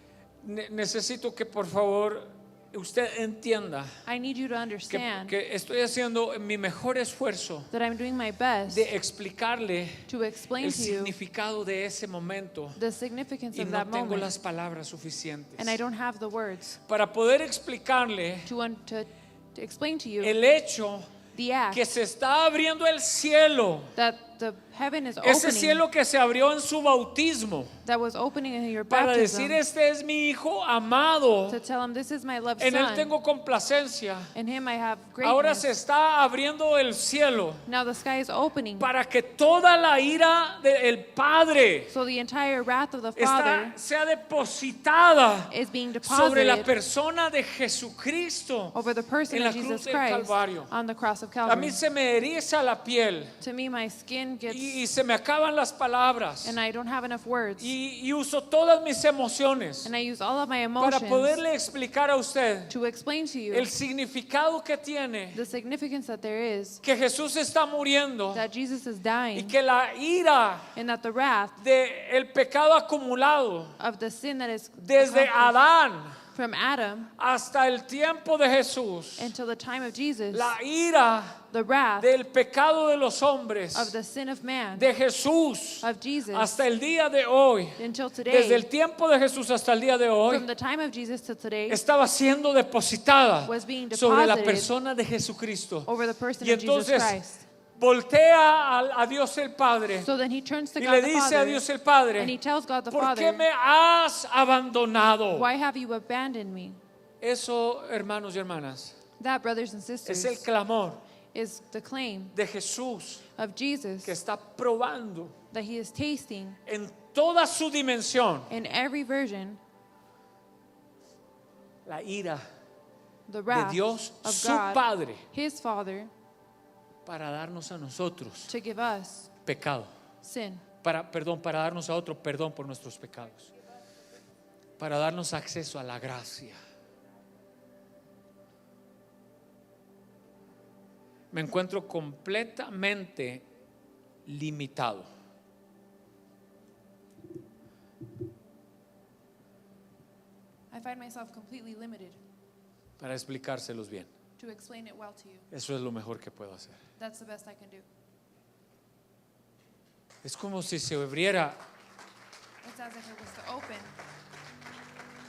necesito que por favor usted entienda I need you to understand que estoy haciendo mi mejor esfuerzo that I'm doing my best de explicarle to explain el to you significado de ese momento the significance y of no that tengo moment. las palabras suficientes And I don't have the words para poder explicarle to explain to you el hecho the act que se está abriendo el cielo, that the heaven is ese opening, cielo que se abrió en su bautismo, that was opening in your para baptism, decir este es mi hijo amado, to tell him this is my loved en él son, tengo complacencia. in him I have Ahora greatness. se está abriendo el cielo Now the sky is opening, para que toda la ira del Padre so the entire wrath of the Father sea depositada is being sobre la deposited persona de Jesucristo over the person en la of Jesus cruz del Christ Calvario. on the cross of A Calvary. mí se me eriza la piel To me, my skin gets, y se me acaban las palabras and I don't have enough words, y uso todas mis emociones and I use all of my para emotions poderle explicar a usted to explain to you el significado que tiene the significance that there is, que Jesús está muriendo that Jesus is y dying, que la ira and that the wrath de el pecado acumulado of the sin that is desde accomplished Adán from Adam hasta el tiempo de Jesús, until the time of Jesus, la ira the wrath del pecado de los hombres, of the sin of man, de Jesús of Jesus, hasta el día de hoy, until desde today, el tiempo de Jesús hasta el día de hoy, from the time of Jesus to today, estaba siendo depositada was being sobre la deposited persona de Jesucristo. over the person Y of Jesus entonces Christ. voltea a Dios el Padre So then he turns to y God le the dice a Father, Dios el Padre, and he tells God the ¿por qué Father, me has abandonado? why have you abandoned me? Eso, hermanos y hermanas, That, brothers and es sisters, el clamor is the claim de Jesús of Jesus que está probando that he is tasting en toda su dimensión in every version la ira the de wrath Dios, of su God, Padre, his Father, para darnos a nosotros to give us pecado. sin, Para darnos a otro perdón por nuestros pecados. Para darnos acceso a la gracia. Me encuentro completamente limitado. I find myself completely limited Para explicárselos bien. to explain it well to you. Eso es lo mejor que puedo hacer. That's the best I can do. Es como si se abriera, It's as if it was to open.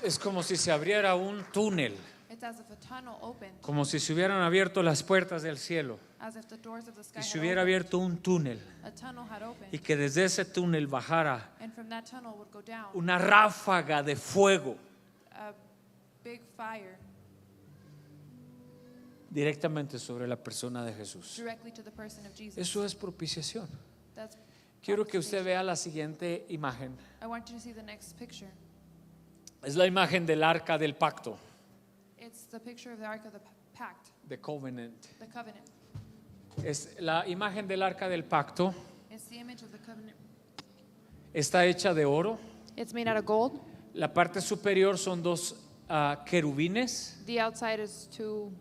es como si se abriera un túnel, It's as if a tunnel opened, como si se hubieran abierto las puertas del cielo as if the doors of the sky y had se hubiera opened. abierto un túnel A tunnel had opened, y que desde ese túnel bajara and from that tunnel would go down una ráfaga de fuego a big fire directamente sobre la persona de Jesús. directly to the person of Jesus. Eso es propiciación. That's Quiero que usted propitiation. vea la siguiente imagen. I want you to see the next picture. Es la imagen del arca del pacto, It's the picture of the Ark of the Pact, the covenant. the covenant. Es la imagen del arca del pacto. It's the image of the covenant. Está hecha de oro. It's made out of gold. La parte superior son dos querubines. The outside is two.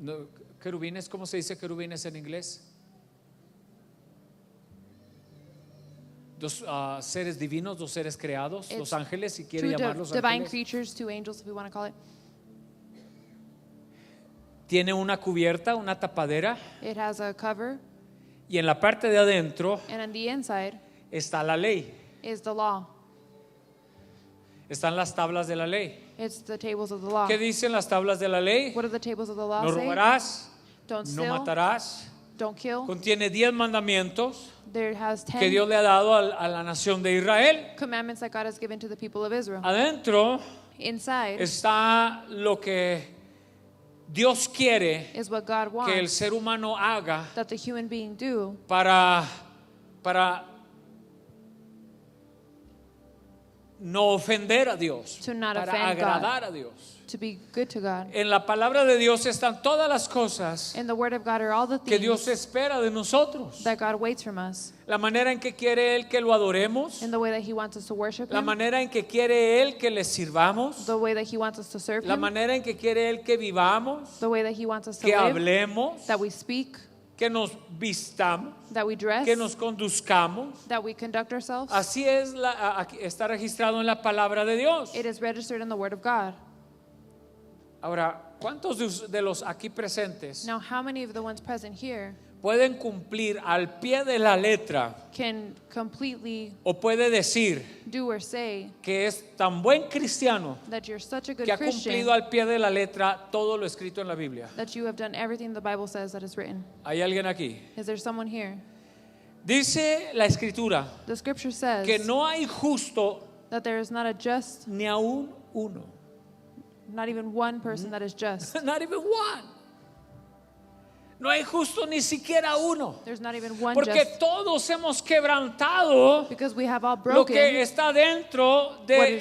No, querubines, ¿cómo se dice querubines en inglés? Dos seres divinos, dos seres creados, los ángeles, si quiere Two llamarlos divine ángeles. creatures, two angels, if we want to call it. Tiene una cubierta, una tapadera, It has a cover, y en la parte de adentro and on the inside está la ley. is the law. Están las tablas de la ley. It's the tables of the law. ¿Qué dicen las tablas de la ley? What do the tables of the law No say? robarás, Don't no steal, matarás. don't kill. Contiene 10 mandamientos There has que 10 Dios le ha dado a la nación de Israel. commandments that God has given to the people of Israel. Adentro Inside está lo que Dios quiere is what God que el wants ser humano haga that the human being do para no ofender a Dios, To not para offend God. agradar a Dios. to be good to God. En la palabra de Dios están todas las cosas In the Word of God are all the que Dios things espera de nosotros. that God waits from us. La manera en que quiere Él que lo adoremos, In the way that He wants us to worship la Him. manera en que quiere Él que le sirvamos, The way that He wants us to serve la Him. manera en que quiere Él que vivamos, The way that He wants us to que live. hablemos, That we speak. que nos vistamos, That we dress. que nos conduzcamos. That we conduct ourselves. Así es, está registrado en la palabra de Dios. It is registered in the Word of God. Ahora, ¿cuántos de los aquí presentes Now, how many of the ones present here pueden cumplir al pie de la letra can completely o puede decir do or say que es tan buen cristiano that you're such a good que ha Christian cumplido al pie de la letra todo lo escrito en la Biblia? that you have done everything the Bible says that is written? ¿Hay alguien aquí? Is there someone here? Dice la escritura The scripture says que no hay justo that there is not a just, ni aún uno. not even one person that is just. Not even one. No hay justo ni siquiera uno. There's not even one Porque just. todos hemos quebrantado Because we have all lo que broken está dentro del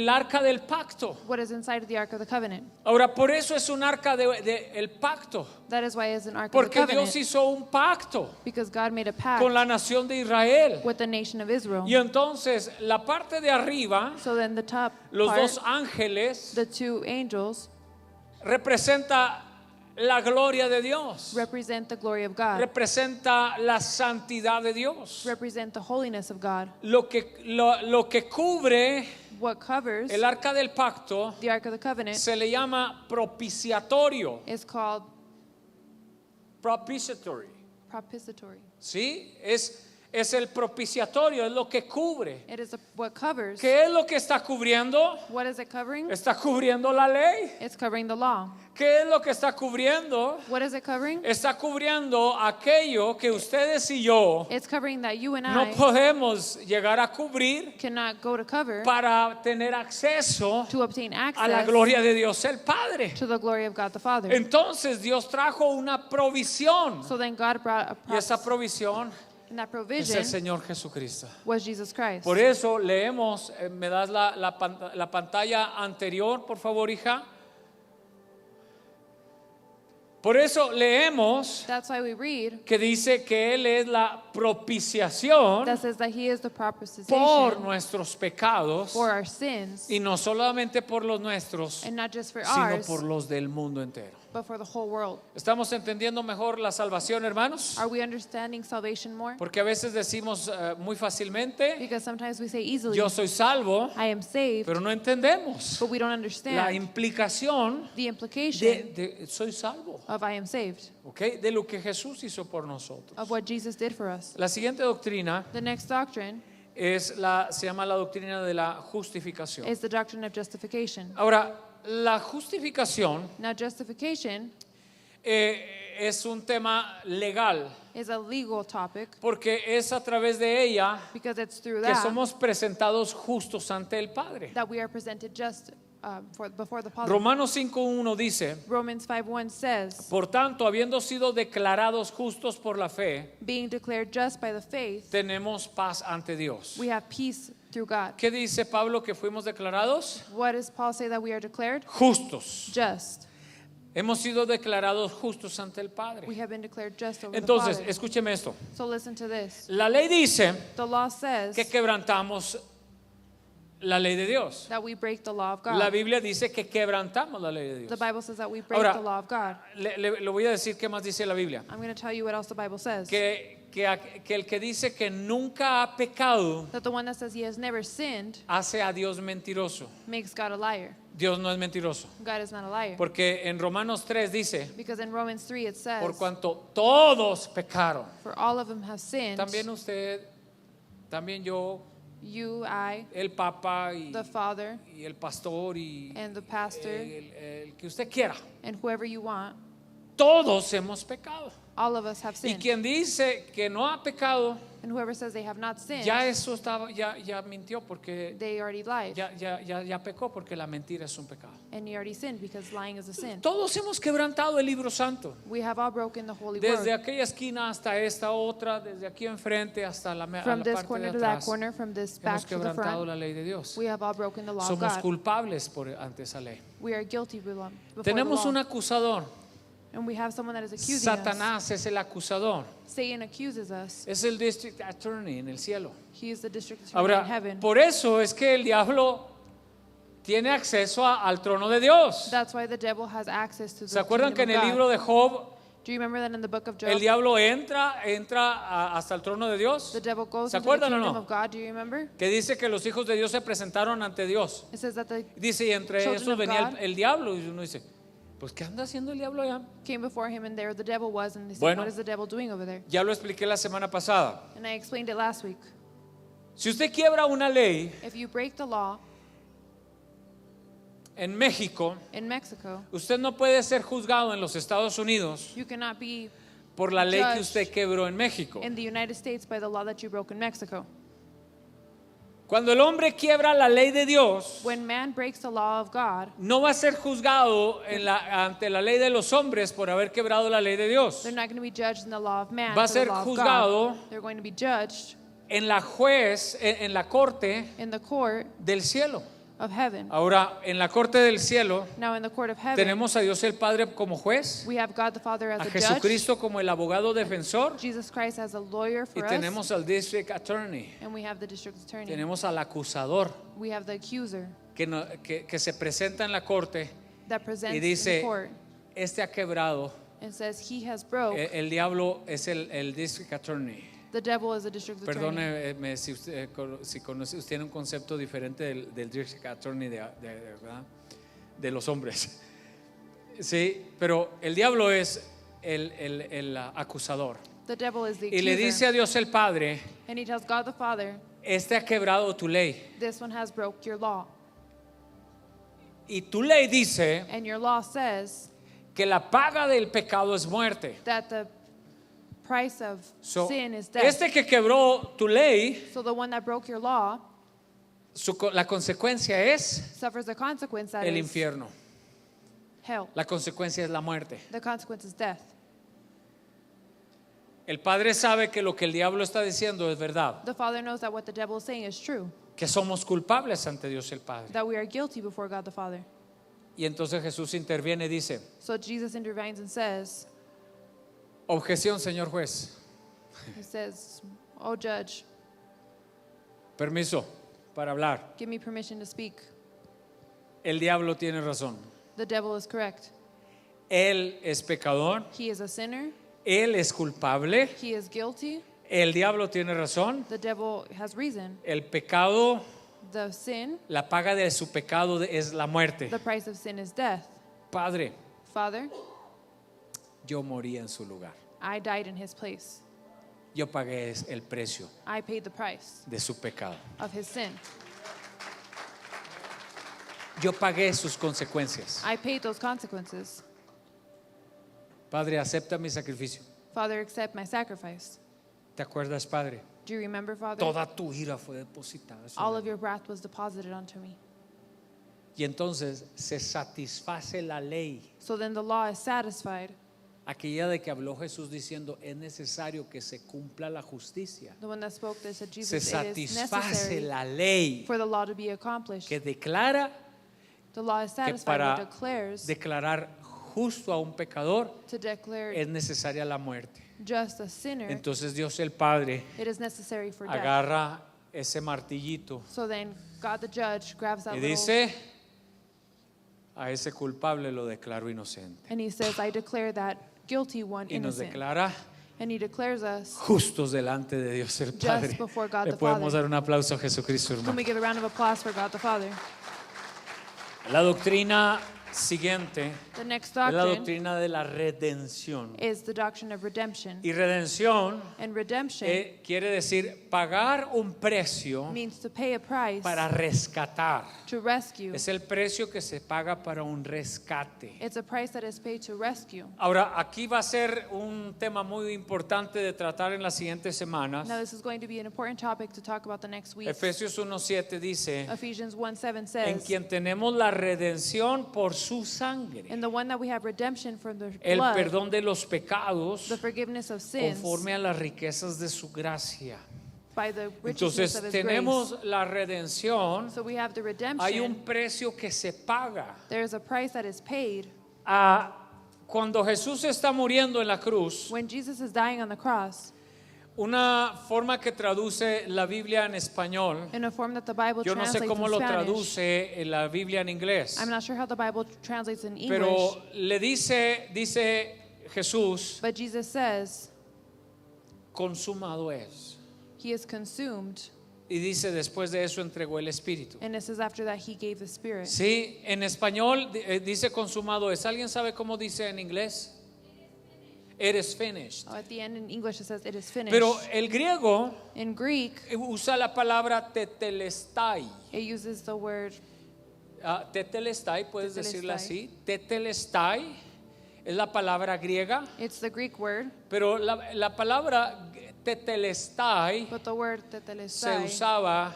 arca del pacto. what is inside of the Ark of the Covenant. Ahora, por eso es un arca del pacto. That is why it's an Ark of the Porque Covenant. Dios hizo un pacto Because God made a pact con la nación de Israel. with the nation of Israel. Y entonces, la parte de arriba, So then the top los part, dos ángeles, the two angels, representa la gloria de Dios. represent the glory of God, Representa la santidad de Dios. represent the holiness of God. Lo que cubre What covers el arca del pacto the Ark of the Covenant se le llama propiciatorio. is called Propitiatory. propitiatory. ¿Sí? Es el propiciatorio, es lo que cubre. It is what covers. ¿Qué es lo que está cubriendo? What is it covering? Está cubriendo la ley. It's covering the law. ¿Qué es lo que está cubriendo? What is it covering? Está cubriendo aquello que ustedes y yo It's covering that you and no I podemos llegar a cubrir cannot go to cover para tener acceso to obtain a la access gloria de Dios el Padre. to the glory of God the Father. Entonces Dios trajo una provisión So then God brought y esa provisión and that es provision el Señor Jesucristo. was Jesus Christ. Por eso leemos, me das la pantalla anterior, por favor, hija. Por eso leemos That's why we read que dice que Él es la propiciación that says that He is the por propitiation nuestros pecados, for our sins, y no solamente por los nuestros, and not just for sino ours, por los del mundo entero. but for the whole world. ¿Estamos entendiendo mejor la salvación, hermanos? Are we understanding salvation more? Porque a veces decimos muy fácilmente, Because sometimes we say easily, yo soy salvo, I am saved, pero no entendemos but we don't la understand implicación the implication de soy salvo, of I am saved, ¿ok? De lo que Jesús hizo por nosotros. of what Jesus did for us. La siguiente doctrina The next doctrine se llama la doctrina de la justificación. is the doctrine of justification. Ahora, la justificación Now, justification es un tema legal, is a legal topic porque es a través de ella because it's through que that somos presentados justos ante el Padre. that we are presented just before the Father. Romanos 5:1 dice: Romans 5:1 says, por tanto, habiendo sido declarados justos por la fe, being declared just by the faith, tenemos paz ante Dios. we have peace through God. ¿Qué dice Pablo que fuimos declarados? What does Paul say that we are declared? Justos. Just. Hemos sido declarados justos ante el Padre. We have been declared just over Entonces, the Father. escúcheme esto. So listen to this. La ley dice The law says que quebrantamos la ley de Dios. that we break the law of God. La Biblia dice que quebrantamos la ley de The Dios. Bible says that we break Ahora, the law of God. Le voy a decir qué más dice la Biblia. I'm going to tell you what else the Bible says. Que el que dice que nunca ha pecado That the one that says he has never sinned hace a Dios mentiroso. makes God a liar. Dios no es mentiroso. God is not a liar. Porque en Romanos 3 dice, Because in Romans 3 it says, por cuanto todos pecaron. for all of them have sinned, También usted, también yo, you, I, el Papa the Father, y el pastor y and the pastor, el que usted quiera. and whoever you want, Todos hemos pecado. all of us have Y sinned. quien dice que no ha pecado, And whoever says they have not sinned, ya eso estaba, ya mintió porque they already lied. ya pecó porque la mentira es un pecado. And he already sinned because lying is a sin. Todos hemos quebrantado el libro santo. We have all broken the holy Desde word. aquella esquina hasta esta otra, desde aquí enfrente hasta la From this parte de corner to that atrás. corner, from this back Hemos to the quebrantado front, la ley de Dios. we have all broken the law of Somos God. culpables ante esa ley. We are guilty before Tenemos the un law. acusador. And we have someone that is accusing us. Satanás es el acusador. Satan accuses us. Es el district attorney en el cielo. He is the district attorney in Ahora, heaven. por eso es que el diablo tiene acceso al trono de Dios. That's why the devil has access to ¿Se the acuerdan que en kingdom el of libro God. de Job Do you remember that in the book of Job, el diablo entra hasta el trono de Dios? the devil goes ¿Se into the acuerdan o kingdom no? of God? Do you remember? Que dice que los hijos de Dios se presentaron ante Dios. It says that the Dice, y entre Children esos of venía God. el diablo. Y uno dice, pues ¿qué anda haciendo el diablo allá? came before him and there the devil was, and they said, Bueno. what is the devil doing over there? Ya lo expliqué la semana pasada. And I explained it last week. Si usted quiebra una ley If you break the law en México, in Mexico, usted no puede ser juzgado en los Estados Unidos you cannot be por la ley que Judged usted quebró en México. in the United States by the law that you broke in Mexico. Cuando el hombre quiebra la ley de Dios, When man breaks the law of God, no va a ser juzgado ante la ley de los hombres por haber quebrado la ley de Dios. they're not going to be judged in the law of man. Va a for the ser law of juzgado God. They're going to be judged En la corte in the court del cielo. of heaven. Ahora, en la corte del cielo Now in the court of heaven, tenemos a Dios el Padre como juez, we have God the Father as a a judge, Jesucristo como el abogado defensor Jesus Christ as a lawyer y for us, tenemos al district attorney, and we have the district attorney. tenemos al acusador We have the accuser que se presenta en la corte that presents y in the dice, court este ha quebrado, and says he has broke. el diablo es el district attorney. The devil is a district attorney. Perdóneme si usted tiene un concepto diferente del district attorney ¿verdad? De los hombres. Sí, pero el diablo es el acusador. The devil is the Y le dice accuser. a Dios el Padre, And he tells God the Father, este ha quebrado tu ley. this one has broke your law. Y tu ley dice And your law says que la paga del pecado es muerte. that the price of So, sin is death. este que quebró tu ley, So the one that broke your law la consecuencia es suffers the consequence that el is infierno. hell. La consecuencia es la muerte. The consequence is death. El Padre sabe que lo que el diablo está diciendo es verdad, The Father knows that what the devil is saying is true, que somos culpables ante Dios el Padre. that we are guilty before God the Father. Y entonces Jesús interviene y dice, So Jesus intervenes and says, objeción, señor juez. he says, oh judge, Permiso para hablar. give me permission to speak. El diablo tiene razón. The devil is correct. Él es pecador, He is a sinner. él es culpable, He is guilty. el diablo tiene razón. The devil has reason. El pecado, The sin, la paga de su pecado es la muerte. the price of sin is death. Padre, Father, yo morí en su lugar. I died in his place. Yo pagué el precio I paid the price de su pecado. of his sin. Yo pagué sus consecuencias. I paid those consequences. Padre, acepta mi sacrificio. Father, accept my sacrifice. ¿Te acuerdas, Padre? Do you remember, Father? Toda tu ira fue depositada sobre All of mí. your wrath was deposited onto me. Y entonces se satisface la ley. So then the law is satisfied. Aquella de que habló Jesús diciendo es necesario que se cumpla la justicia. The one that spoke this said, Se Jesus, it is satisface necessary la ley for the law to be accomplished. que declara The law is que satisfied para and declares declarar justo a un pecador, to declare es necesaria la muerte. just a sinner, Entonces Dios el Padre it is necessary for death. agarra ese martillito So then God the judge grabs that y little dice: a ese culpable lo declaro inocente. and he says, I declare that guilty one Y nos innocent. declara And he declares us justos delante de Dios el Padre. before God Le the podemos Father. dar un aplauso a Jesucristo, Can hermano. we give a round of applause for God the Father? La doctrina siguiente The next es la doctrine doctrina de la redención. is the doctrine of redemption. Y redención And redemption quiere decir pagar un precio means to pay a price para rescatar. to rescue. Es el precio que se paga para un rescate. It's a price that is paid to rescue. Ahora, aquí va a ser un tema muy importante de tratar en las siguientes semanas. Now this is going to be an important topic to talk about the next week. Efesios 1:7 dice: Ephesians 1:7 en says, quien tenemos la redención por su sangre, in the one that we have redemption from the el blood, perdón de los pecados the forgiveness of sins, conforme a las riquezas de su gracia. by the richness Entonces of his tenemos grace. la redención. So we have the redemption. Hay un precio que se paga. There is a price that is paid. Cuando Jesús está muriendo en la cruz, When Jesus is dying on the cross, una forma que traduce la Biblia en español, in a form that the Bible yo no sé translates cómo in lo Spanish. traduce en la Biblia en inglés, I'm not sure how the Bible translates in English, pero le dice Jesús: but Jesus says, consumado es. He is consumed, Y dice: después de eso entregó el Espíritu. and it says after that He gave the Spirit. Sí, en español dice consumado es. ¿Alguien sabe cómo dice en inglés? It is finished. At the end in English it says it is finished. Pero el griego In Greek, usa la palabra tetelestai. it uses the word Tetelestai, puedes decirla Tetelestai. así. Tetelestai es la palabra griega, it's the Greek word, pero la palabra tetelestai but the word se tetelestai, usaba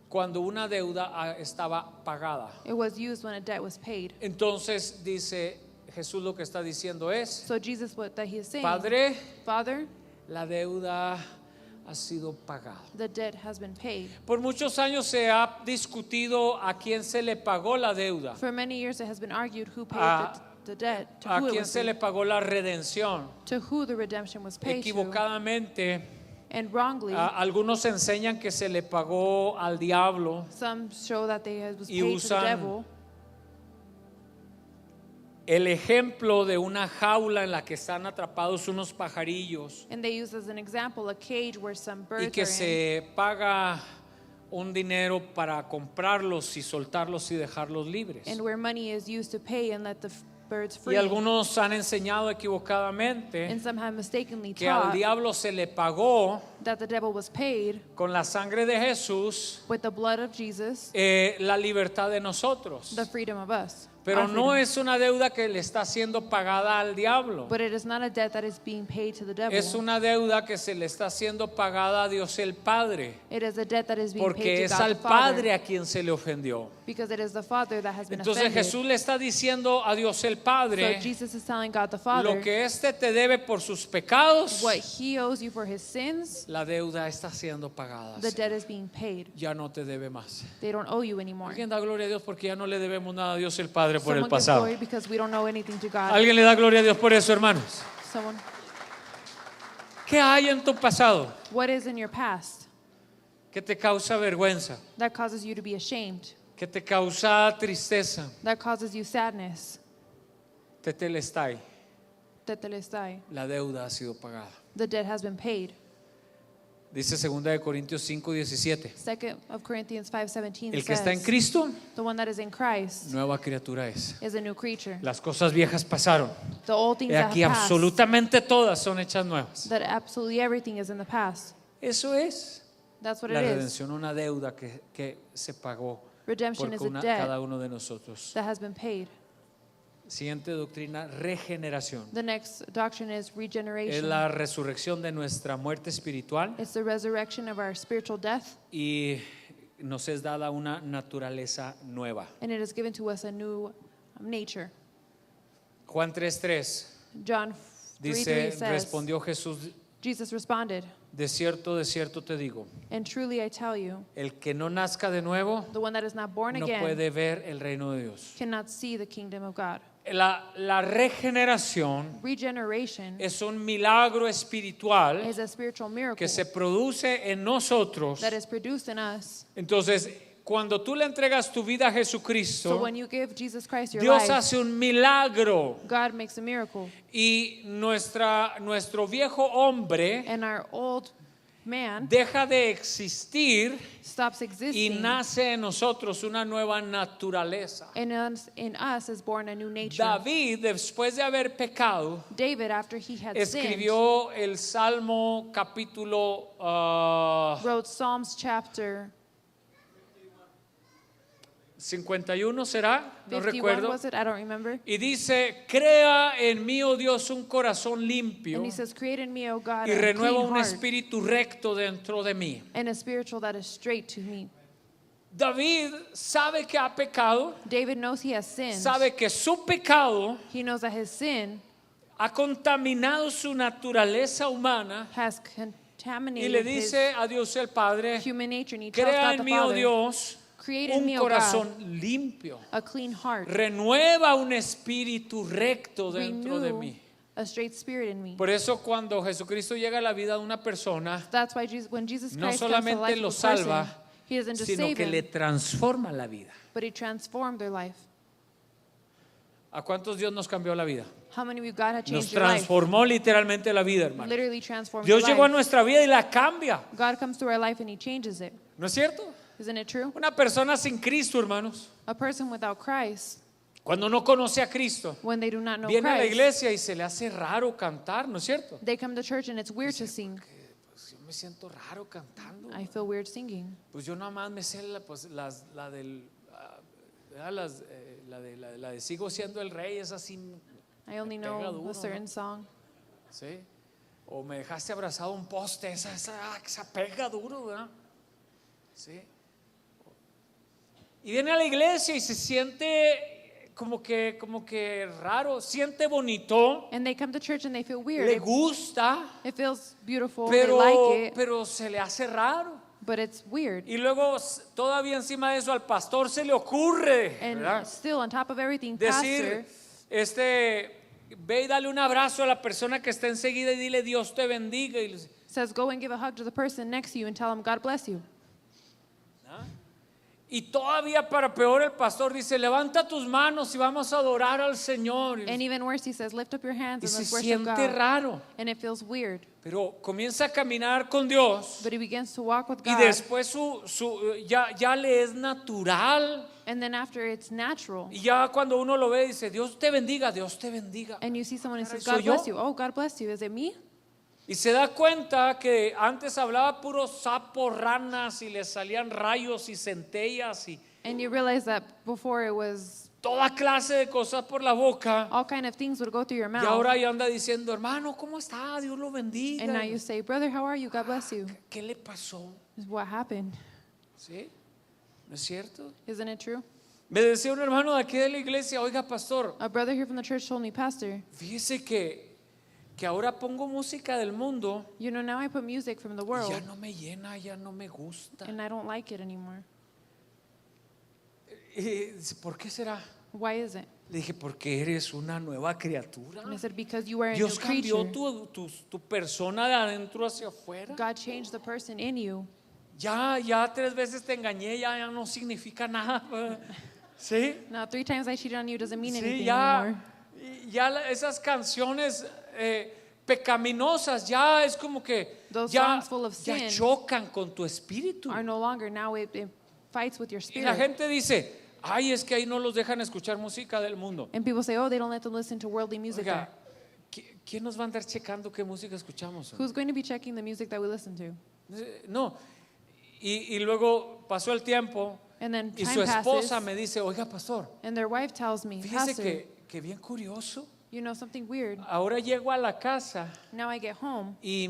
cuando una deuda estaba pagada. it was used when a debt was paid. Entonces dice Jesús, lo que está diciendo es: So Jesus, what that He is saying, Padre, Father, la deuda ha sido pagada. the debt has been paid. Por muchos años se ha discutido a quién se le pagó la deuda, For many years it has been argued who paid the debt, to a who it quién was se le paid, pagó la redención. to who the redemption was paid to. Equivocadamente, And wrongly, algunos enseñan que se le pagó al diablo. some show that they was Y paid to the usan devil. El ejemplo de una jaula en la que están atrapados unos pajarillos And they use as an example a cage where some y birds que are in, se paga un dinero para comprarlos y soltarlos y dejarlos libres. and where money is used to pay and let the birds Y free. algunos han enseñado equivocadamente And some have mistakenly que al taught diablo se le pagó that the devil was paid con la sangre de Jesús with the blood of Jesus, la libertad de nosotros. the freedom of us. Pero our no freedom. es una deuda que le está siendo pagada al diablo. But it is not a debt that is being paid to the devil. Es una deuda que se le está siendo pagada a Dios el Padre, It is a debt that is being porque paid es to God al the Father, Padre a quien se le ofendió. because it is the Father that has been Entonces offended. Jesús le está diciendo a Dios el So Padre: Jesus is telling God the Father, lo que este te debe por sus pecados, what He owes you for His sins, la deuda está siendo pagada. the debt is being paid. Ya no te debe más. They don't owe you anymore. Alguien da gloria a Dios porque ya no le debemos nada a Dios el Padre por el Someone give pasado. glory because we don't owe anything to God. Alguien le da gloria a Dios por eso, hermanos. Someone, ¿Qué hay en tu pasado what is in your past que te causa vergüenza, that causes you to be ashamed, que te causa tristeza? that causes you sadness? Tetelestai, Tetelestai. la deuda ha sido pagada. The debt has been paid. Dice 2 de Corintios 5:17. 2 of Corinthians 5:17 El que está en says, Cristo, the one that is in Christ nueva criatura es. is a new creature. Las cosas viejas pasaron. The old things He that aquí have passed, absolutamente todas son hechas nuevas. that absolutely everything is in the past. Eso es That's what la it is. redención, una deuda que se pagó Redemption por is a cada debt uno de nosotros. that has been paid. Siguiente doctrina: regeneración. The next doctrine is Es regeneration. la resurrección de nuestra muerte espiritual It's the resurrection of our spiritual death, y nos es dada una naturaleza nueva. and it is given to us a new nature. Juan 3:3 John 3:3 dice: says, respondió Jesús: Jesus responded, de cierto te digo, and truly I tell you, el que no nazca de nuevo the one that is not born no again puede ver el reino de Dios. cannot see the kingdom of God. la regeneración regeneration es un milagro espiritual is a spiritual miracle que se produce en nosotros. that is produced in us. Entonces, cuando tú le entregas tu vida a So Jesucristo, when you give Jesus Christ your Dios life, hace un milagro God makes a miracle. y nuestro viejo hombre And our old man deja de existir stops y existing. nace en nosotros una nueva naturaleza. And in us is born a new nature. David, después de haber pecado, David, after he had sinned, escribió el Salmo capítulo wrote Psalms chapter 51, ¿será? No 51, recuerdo. was it? I don't remember. Y dice, crea en mí, oh Dios, un corazón limpio And he says, create in me, O God, y a renueva clean un heart espíritu recto dentro de mí. and a spiritual that is straight to me. David sabe que ha pecado, David knows he has sinned. sabe que su pecado He knows that his sin ha contaminado su naturaleza humana has y contaminated le his dice a Dios el Padre, human nature. And he tells crea God en the mí, oh Father, Dios, create in un me, O God, corazón limpio. a clean heart. Renueva un espíritu recto dentro de Renew mí. a straight spirit in me. Por eso cuando Jesucristo llega a la vida de una persona, That's why when Jesus no Christ comes to the solamente life lo of a person, salva, he doesn't just sino save que le him, transforma la vida. but he transformed their life. ¿A cuántos Dios nos cambió la vida? How many of you God had Nos changed your life? transformó literalmente la vida, hermano. Literally transformed Dios your llegó a life. nuestra vida y la cambia. God comes to our life and he changes it. ¿No es cierto? Isn't it true? Una persona sin Cristo, hermanos, A person without Christ, cuando no conoce a Cristo, when they do not know viene a la Christ, iglesia y se le hace raro cantar, ¿no es cierto? they come to church and it's weird to sing. Pues yo me siento raro cantando. I feel weird singing. Pues yo nada más me sé la del la de sigo siendo el rey, es así, I only pega know duro, a certain song. ¿sí? O me dejaste abrazado a un poste, esa pega duro, ¿verdad? ¿Sí? Y viene a la iglesia y se siente como que raro, siente bonito, And they come to church and they feel weird. le gusta, It feels beautiful. pero, they like it, pero se le hace raro. but it's weird. Y luego todavía encima de eso al pastor se le ocurre, And ¿verdad? still, on top of everything, Decir, pastor ve y dale un abrazo a la persona que está enseguida y dile Dios te bendiga. Y says, go and give a hug to the person next to you and tell them, God bless you. Y todavía para peor el pastor dice, levanta tus manos y vamos a adorar al Señor. And even worse, he says, lift up your hands Y and se let's worship siente God. raro, And it feels weird. pero comienza a caminar con Dios But he begins to walk with y God. después ya le es natural. And then after, it's natural. Y ya cuando uno lo ve dice, Dios te bendiga, Dios te bendiga. And you see someone who says, ¿Soy God yo? bless you. Oh, God bless you. Is it me? Y se da cuenta que antes hablaba puros sapos, ranas y le salían rayos y centellas y And you realize that before it was toda clase de cosas por la boca. all kind of things would go through your Y mouth. ahora ya anda diciendo, hermano, ¿cómo está? Dios lo bendiga. And now you say, brother, how are you? God bless you. ¿Qué le pasó? This is what happened. ¿Sí? ¿No es cierto? Isn't it true? Me decía un hermano de aquí de la iglesia, oiga, pastor, A brother here from the church told me, Pastor, fíjese que ahora pongo música del mundo you know, now I put music from the y world ya no me llena, ya no me gusta. and I don't like it anymore. Y dice, ¿por qué será? Why is it? Le dije, porque eres una nueva criatura. And I said, because you are a new Dios cambió creature. tu persona de adentro hacia afuera. God changed the person in you. Ya 3 veces te engañé, ya no significa nada. ¿Sí? Now 3 times I cheated on you doesn't mean Sí, anything ya, anymore. esas canciones pecaminosas ya es como que Those ya, songs full of ya sin chocan con tu espíritu. Are no longer, now it fights with your Y la spirit. gente dice, ay, es que ahí no los dejan escuchar música del mundo. And people say, oh, they don't let them listen to worldly music Oiga, there. ¿quién nos va a andar checando qué música escuchamos? Who's going to be checking the music that we listen to? No. Y luego pasó el tiempo And then y su time esposa passes, me dice, oiga, pastor, and their wife tells me, fíjese Pastor, que bien curioso. you know something weird? Ahora llego a la casa Now I get home, y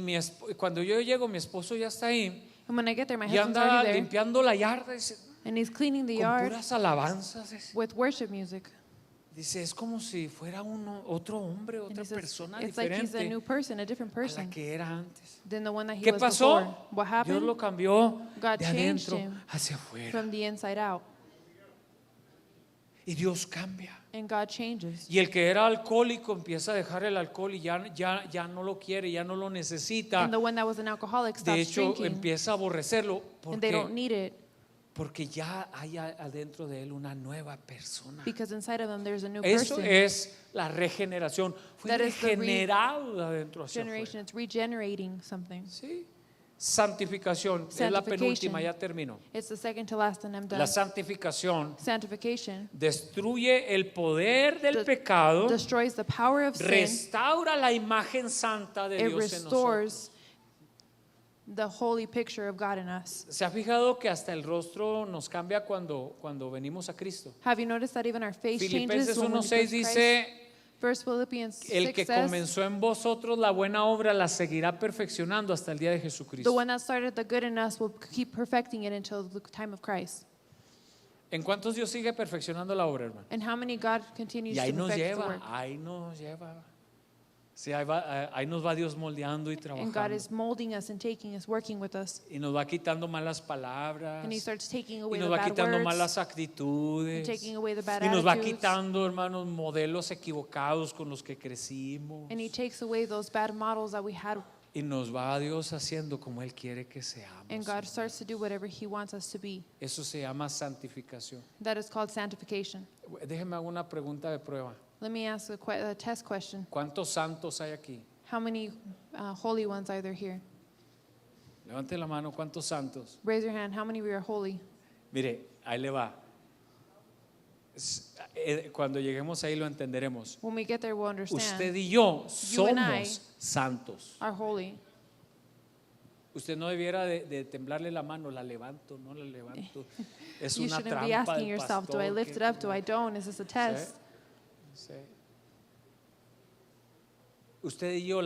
cuando yo llego, mi esposo ya está ahí and when I get there, my y husband's anda already there, limpiando la yarda. Dice, and he's cleaning the con yard puras alabanzas. with worship music. Dice, es como si fuera otro hombre, And otra he says, persona it's like he's a diferente new person, a different a la person que era antes. than the one that he ¿Qué was pasó? before. What Dios happened? lo cambió God de changed adentro him hacia afuera. from the inside out. Y Dios cambia. And God changes. Y el que era alcohólico empieza a dejar el alcohol y ya no lo quiere, ya no lo necesita. And the one that was an alcoholic De stops hecho, drinking. empieza a aborrecerlo And they don't porque, need it porque ya hay adentro de él una nueva persona. because inside of them there's a new Eso person. es la regeneración. Fue That is the regenerado de adentro hacia afuera. Generation, it's regenerating something. Sí. Santificación es la penúltima, ya termino. It's the second to last, and I'm done. La santificación Sanctification destruye el poder del pecado, destroys the power of sin. restaura la imagen santa de It Dios en nosotros. restores the holy picture of God in us. ¿Se ha fijado que hasta el rostro nos cambia cuando venimos a Cristo? Have you noticed that even our face changes Filipenses when we 1:6 trust Christ? dice, First Philippians el 6 que says, comenzó en vosotros la buena obra la seguirá perfeccionando hasta el día de the Jesucristo. one that started the good in us will keep perfecting it until the time of Christ. ¿En cuántos Dios sigue perfeccionando la obra, hermano? And how many God continues Y ahí to nos perfect the lleva, work? ahí nos lleva. Sí, ahí nos va Dios moldeando y And God trabajando. is molding us and taking us, working with us. Y nos va quitando malas palabras. And He starts taking Y away nos the va bad quitando words, malas actitudes. taking away the bad Y nos va attitudes. quitando, hermanos, modelos equivocados con los que crecimos. And He takes away those bad models that we had. Y nos va Dios haciendo como Él quiere que seamos. And God starts to do whatever He wants us to be. Eso se llama santificación. That is called sanctification. Déjeme hacer una pregunta de prueba. Let me ask a test question. ¿Cuántos santos hay aquí? How many holy ones are there here? Levante la mano, ¿cuántos santos? Raise your hand. How many of you are holy? Mire, ahí le va. Cuando lleguemos ahí lo entenderemos. When we get there, we'll understand. Usted y yo You and I somos santos. are holy. Usted no debiera de temblarle la mano, la levanto, no la levanto. Es You una shouldn't be trampa asking del yourself, do I pastor lift que- it up? Do I don't? Is this a test? Sí. Usted y yo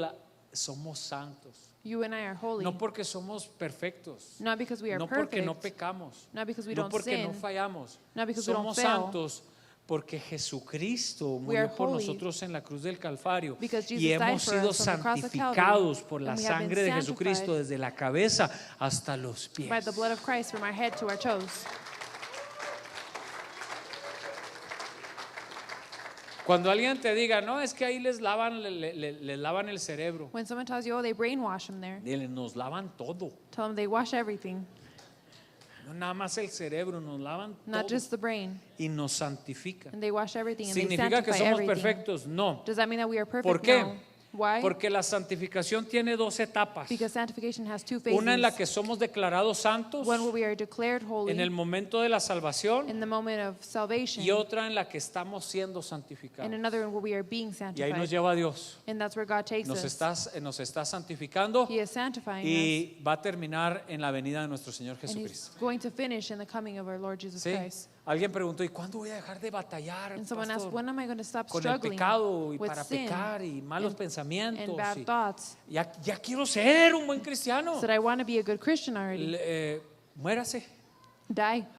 somos santos. You and I are holy. No porque somos perfectos. Not because we are No porque perfect. no pecamos. Not because we No don't porque no sin. fallamos. Not because we don't Somos fail. santos porque Jesucristo We are murió por holy nosotros en la cruz del Calvario because Jesus y died hemos for sido us on the cross of Calvary, santificados por la and we have been sangre de Jesucristo sanctified desde la cabeza hasta los pies. by the blood of Christ from our head to our toes. Cuando alguien te diga, no, es que ahí les lavan el cerebro. When someone tells you, oh, they brainwash them there, Dile, nos lavan todo. tell them they wash everything, No nada más el cerebro, nos lavan not todo just the brain. y nos santifican. And they wash everything and they ¿Significa que sanctify somos everything. perfectos? No. Does that mean that we are perfect? ¿Por qué? No. Why? Porque la santificación tiene dos etapas. Because sanctification has two phases. Una en la que somos declarados santos One where we are declared holy en el momento de la salvación in the moment of salvation, y otra en la que estamos siendo and santificados. another one where we are being Y ahí sanctified. nos lleva a Dios. And that's where God takes Nos us. está santificando He is sanctifying us, y va a terminar en la venida de nuestro Señor and He's Jesucristo. going to finish in the coming of our Lord Jesus ¿Sí? Christ. Alguien preguntó, ¿y cuándo voy a dejar de batallar, And someone asked, pastor, when am I going to stop con el struggling pecado y with para sin pecar y malos and pensamientos? bad Y thoughts? ya quiero ser un buen cristiano. Said, I want to be a good Christian already. Muérase. Die.